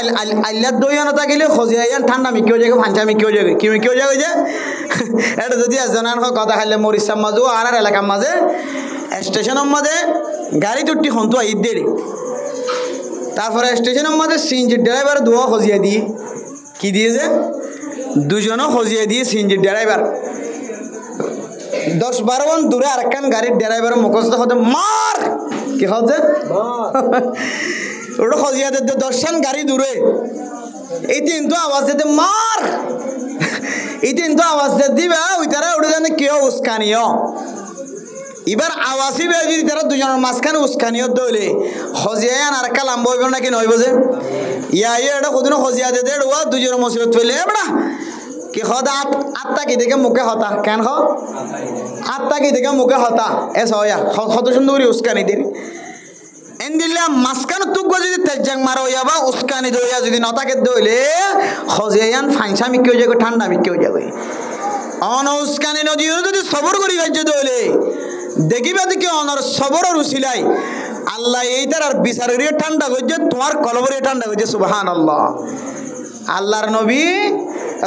আল্লাহ দইয়া না থাকিলে খজিয়া ঠান্ডা মিকেও যাবে ফাঞ্চা মিকেও যাবে কি মিকেও যাবে যে এটা যদি একজনের কথা খাইলে মরিচার মাজু আর এলাকার মাঝে স্টেশনের মাঝে গাড়ি তুটি হন্তু ঈদ দেরি তারপরে স্টেশনের মাঝে সিএনজি ড্রাইভার ধোয়া খজিয়া দিয়ে কি দিয়েছে দুজনও খজিয়া দিয়ে সিএনজি ড্রাইভার 10-12 জন দূরে আরেকখান গাড়ির ড্রাইভার মুখস্থ হতে মার কি হচ্ছে ওটা খজিয়া দিতে 10খান গাড়ি দূরে এই কিন্তু আওয়াজ দিতে মার এই কিন্তু আওয়াজ দিবে ওই তারা ওটা জানে কেউ উস্কানিও এবার আওয়াজই বে যদি তারা দুজনের মাঝখানে উস্কানিও দইলে খজিয়ান আর একটা লাম্ব হইব নাকি নইব যে ইয়া এটা কোদিনও খজিয়া দে ওয়া দুজনের মুসিবত ফেলে এবড়া কি খদা আত্মা কি দেখে মুখে হতা কেন খ আত্মা কি দেখে মুখে হতা এস হয়া কত সুন্দর করে উস্কানি দিন এন্দিল্লা মাঝখানে তুক যদি তেজাং মারো যাবা উস্কানি দইয়া যদি নতাকে দইলে খজিয়ান ফাইনসা মিকে হয়ে যাবে ঠান্ডা মিকে হয়ে যাবে অন উস্কানি নদীও যদি সবর করি ভাজ্য দইলে দেখিবা দেখি অনর সবরের উসিলাই আল্লাহ এইটার আর বিচারের ঠান্ডা করছে তোমার কলবরে ঠান্ডা করছে সুবহানাল্লাহ আল্লাহর নবী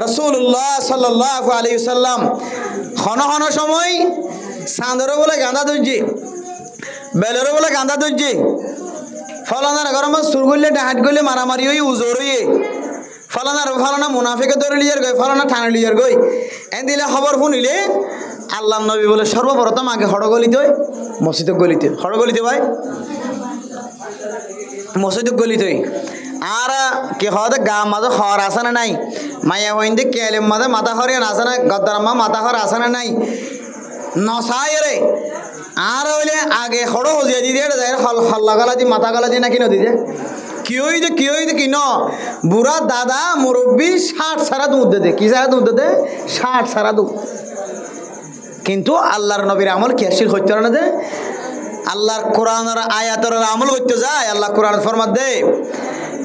রাসূলুল্লাহ সাল্লাল্লাহু আলাইহি ওয়াসাল্লাম খন সময় চাঁদরে বলে গাঁদা ধরছে বেলরে বলে গাঁদা ধরছে ফলানার গরম সুর করলে ডাহাট করলে মারামারি হয়ে উজোর হয়ে ফলানা মুনাফিকে ধরে লিয়ার গই ফলানা ঠানে লিয়ার গই এন দিলে খবর শুনিলে আল্লাহ নবী বলে সর্বপ্রথম আগে হড়গলিতে হয় মসজিদ গলিতে হড়গলিতে ভাই মসজিদ গলিতে আর কি হতে গা মাঝে হর আসে না নাই মায়া হইন্দে কেলের মাঝে মাথা হরিয়ান আসে না গদ্দারাম্মা মাথা হর আসে না নাই নসাই রে আর হইলে আগে হড়ো হজিয়া দিয়ে হল্লা গলা দিয়ে মাথা গলা দিয়ে নাকি নদী যে কি হইতে কি ন বুড়া দাদা মুরব্বী 60 সারা দুধ দে কি সারা দুধ দে 60 সারা দুধ কিন্তু আল্লাহর নবীর আমল কি আসিল হইতে না যে আল্লাহর কোরআনের আয়াতের আমল করতে যায় আল্লাহ কোরআন ফরমাত দে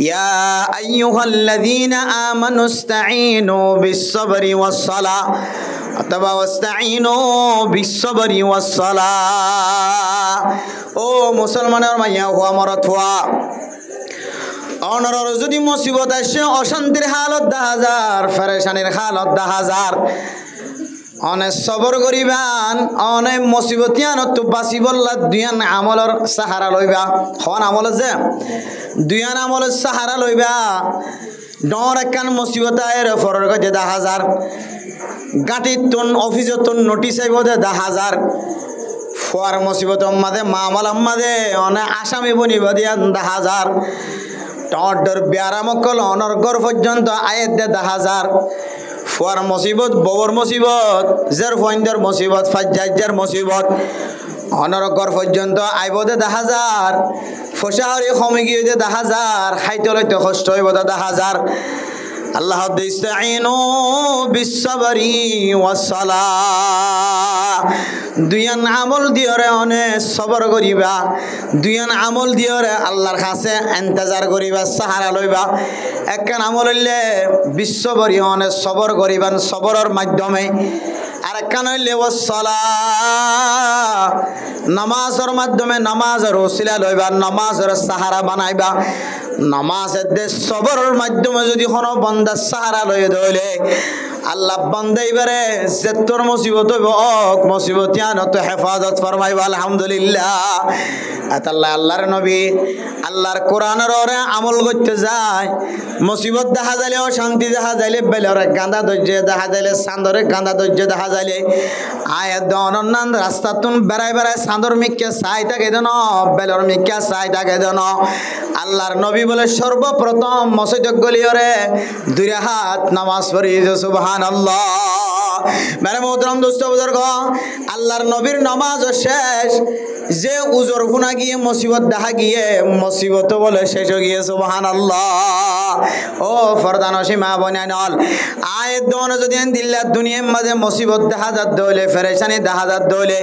ইয়া আইয়ুহাল্লাযীনা আমানুস্তাঈনু বিস-সাবরি ওয়াস-সালাহ অথবা ওয়াস্তাঈনু বিস-সাবরি ওয়াস-সালাহ ও মুসলমানের মাইয়া হওয়া মরত হওয়া অনর যদি মুসিবত আসে অশান্তির হালত 10,000 পেরেশানির হালত 10,000 অনেক সবর করিবান অনেক মুসিবতিয়ান তো বাসি বললা দুয়ান আমলের সাহারা লইবা হন আমল যে দুয়ান আমলের সাহারা লইবা ডর একখান মুসিবত আয়ের ফরর গজে 10,000 গাটির তুন অফিসের তুন নোটিশ আইব দে 10,000 ফুয়ার মুসিবত মাদে মামলা মাদে অনেক আসামি বনিব দিয়া 10,000 টর ব্যারামকল অনর গর পর্যন্ত আয়ের দে 10,000 ফুয়ার মুসিবত ববর মুসিবত জের ফইন্দার মুসিবত ফাজ্জার মুসিবত অনরকর পর্যন্ত আইব দে 10,000 ফসাহরি কমে গিয়ে দে 10,000 খাইতে লইতে কষ্ট হইব দে 10,000 আল্লাহ ইস্তাঈনু বিস-সাবরি ওয়াস-সালাহ দুয়ান আমল দিয়রে অনে সবর করিবা দুয়ান আমল দিয়রে আল্লাহর কাছে ইন্তজার করিবা সাহারা লইবা একখান আমল হইলে বিশ্ববরি অনে সবর করিবান সবরের মাধ্যমে আর একখান হইলে ওয়াস-সালাহ নামাজের মাধ্যমে নামাজের ওসিলা লইবা নামাজের সাহারা বানাইবা নামাজের দে সবরের মাধ্যমে যদি কোনো বান্দার সাহারা লইয়ে ধইলে আল্লাহ বান্দাইবারে যেতর মুসিবত হইব অক মুসিবতিয়ান তো হেফাজত ফরমাইবা আলহামদুলিল্লাহ আতাল্লাহ আল্লাহর নবী আল্লাহর কোরআনের ওরে আমল করতে যায় মুসিবত দেখা যাইলে অশান্তি দেখা যাইলে বেলরে গাঁদা ধৈর্য দেখা যাইলে চাঁদরে গাঁদা ধৈর্য দেখা যাইলে আয়াত অনন্যান রাস্তা তুন বেড়াই চাঁদর মিক্কে চাই থাকে দেন বেলর মিক্কা চাই থাকে দেন আল্লাহর নবী বলে সর্বপ্রথম মসজিদ গলিয়রে 2 হাত নামাজ পড়ি সুবহানাল্লাহ মেরে মোহতরম দোস্ত বুজুর্গ আল্লাহর নবীর নামাজ শেষ যে উজর ফুনা গিয়ে মুসিবত দেখা গিয়ে মুসিবত বলে শেষ হয়ে গিয়ে সুবহানাল্লাহ। ও ফরদান সীমা বনানল আয় দোন যদি দিল্লা দুনিয়ার মাঝে মুসিবত দেখা যাত দলে ফেরেশানি দেখা যাত দলে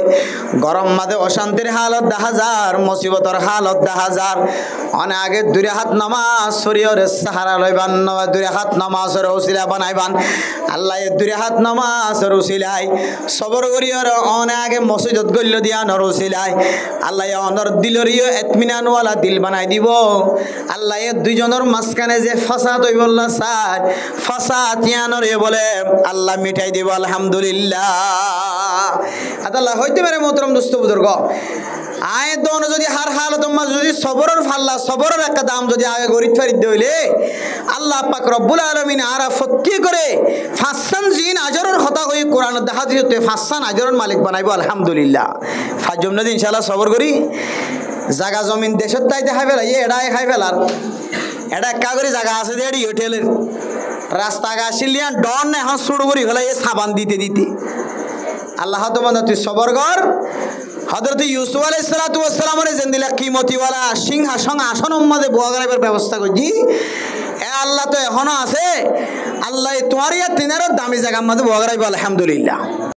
গরম মাঝে অশান্তির হালত দেখা যার মুসিবতর হালত দেখা যার অনেক আগে দুই হাত নামাজ শরীয়রে সাহারা লইবান দুই হাত নামাজের ওসিলা বানাইবান আল্লাহ দুই হাত নামাজের ওসিলাই সবর করিয়র অনেক আগে মসজিদত গল্য দিয়া নরসিলাই আল্লাহ অনর দিলরিও ইতমিনান ওয়ালা দিল বানাই দিব। আল্লাহ দুইজনের মাঝখানে যে ফাসাদ হইব না স্যার ফাসাদ ইয়ানর বলে আল্লাহ মিটাই দিব আলহামদুলিল্লাহ। আল্লাহ হইতে পারে মোহতরম দোস্ত বুজুর্গ আয় দোন যদি হার হালত যদি সবরের ফাল্লা সবরের একটা দাম যদি আগে গরিব ফারিদ হইলে আল্লাহ পাক রব্বুল আলামিন আরা ফত্তি করে ফাসান জিন আজরের কথা কই কোরআন দেখা দিতে ফাসান আজরের মালিক বানাইব আলহামদুলিল্লাহ। ফাজম নদী ইনশাআল্লাহ সবর করি জায়গা জমিন দেশত তাই দেখা ফেলা এড়াই খাই ফেলার এটা একা করে জায়গা আছে যে হোটেলের রাস্তা গাছিলিয়া ডন এখন শুরু করি ফেলা এ সাবান দিতে দিতে আল্লাহ তো বন্ধ তুই সবর কর। হযরত ইউসুফ আলাইহিস সালাতু ওয়াস সালামের জিন্দিলা কিমতিওয়ালা সিংহাসন আসন মধ্যে বোয়া করার ব্যবস্থা করছি এ আল্লাহ তো এখনো আছে আল্লাহ তোমার ইয়া তিনারও দামি জায়গার মধ্যে বোয়া করাইব আলহামদুলিল্লাহ।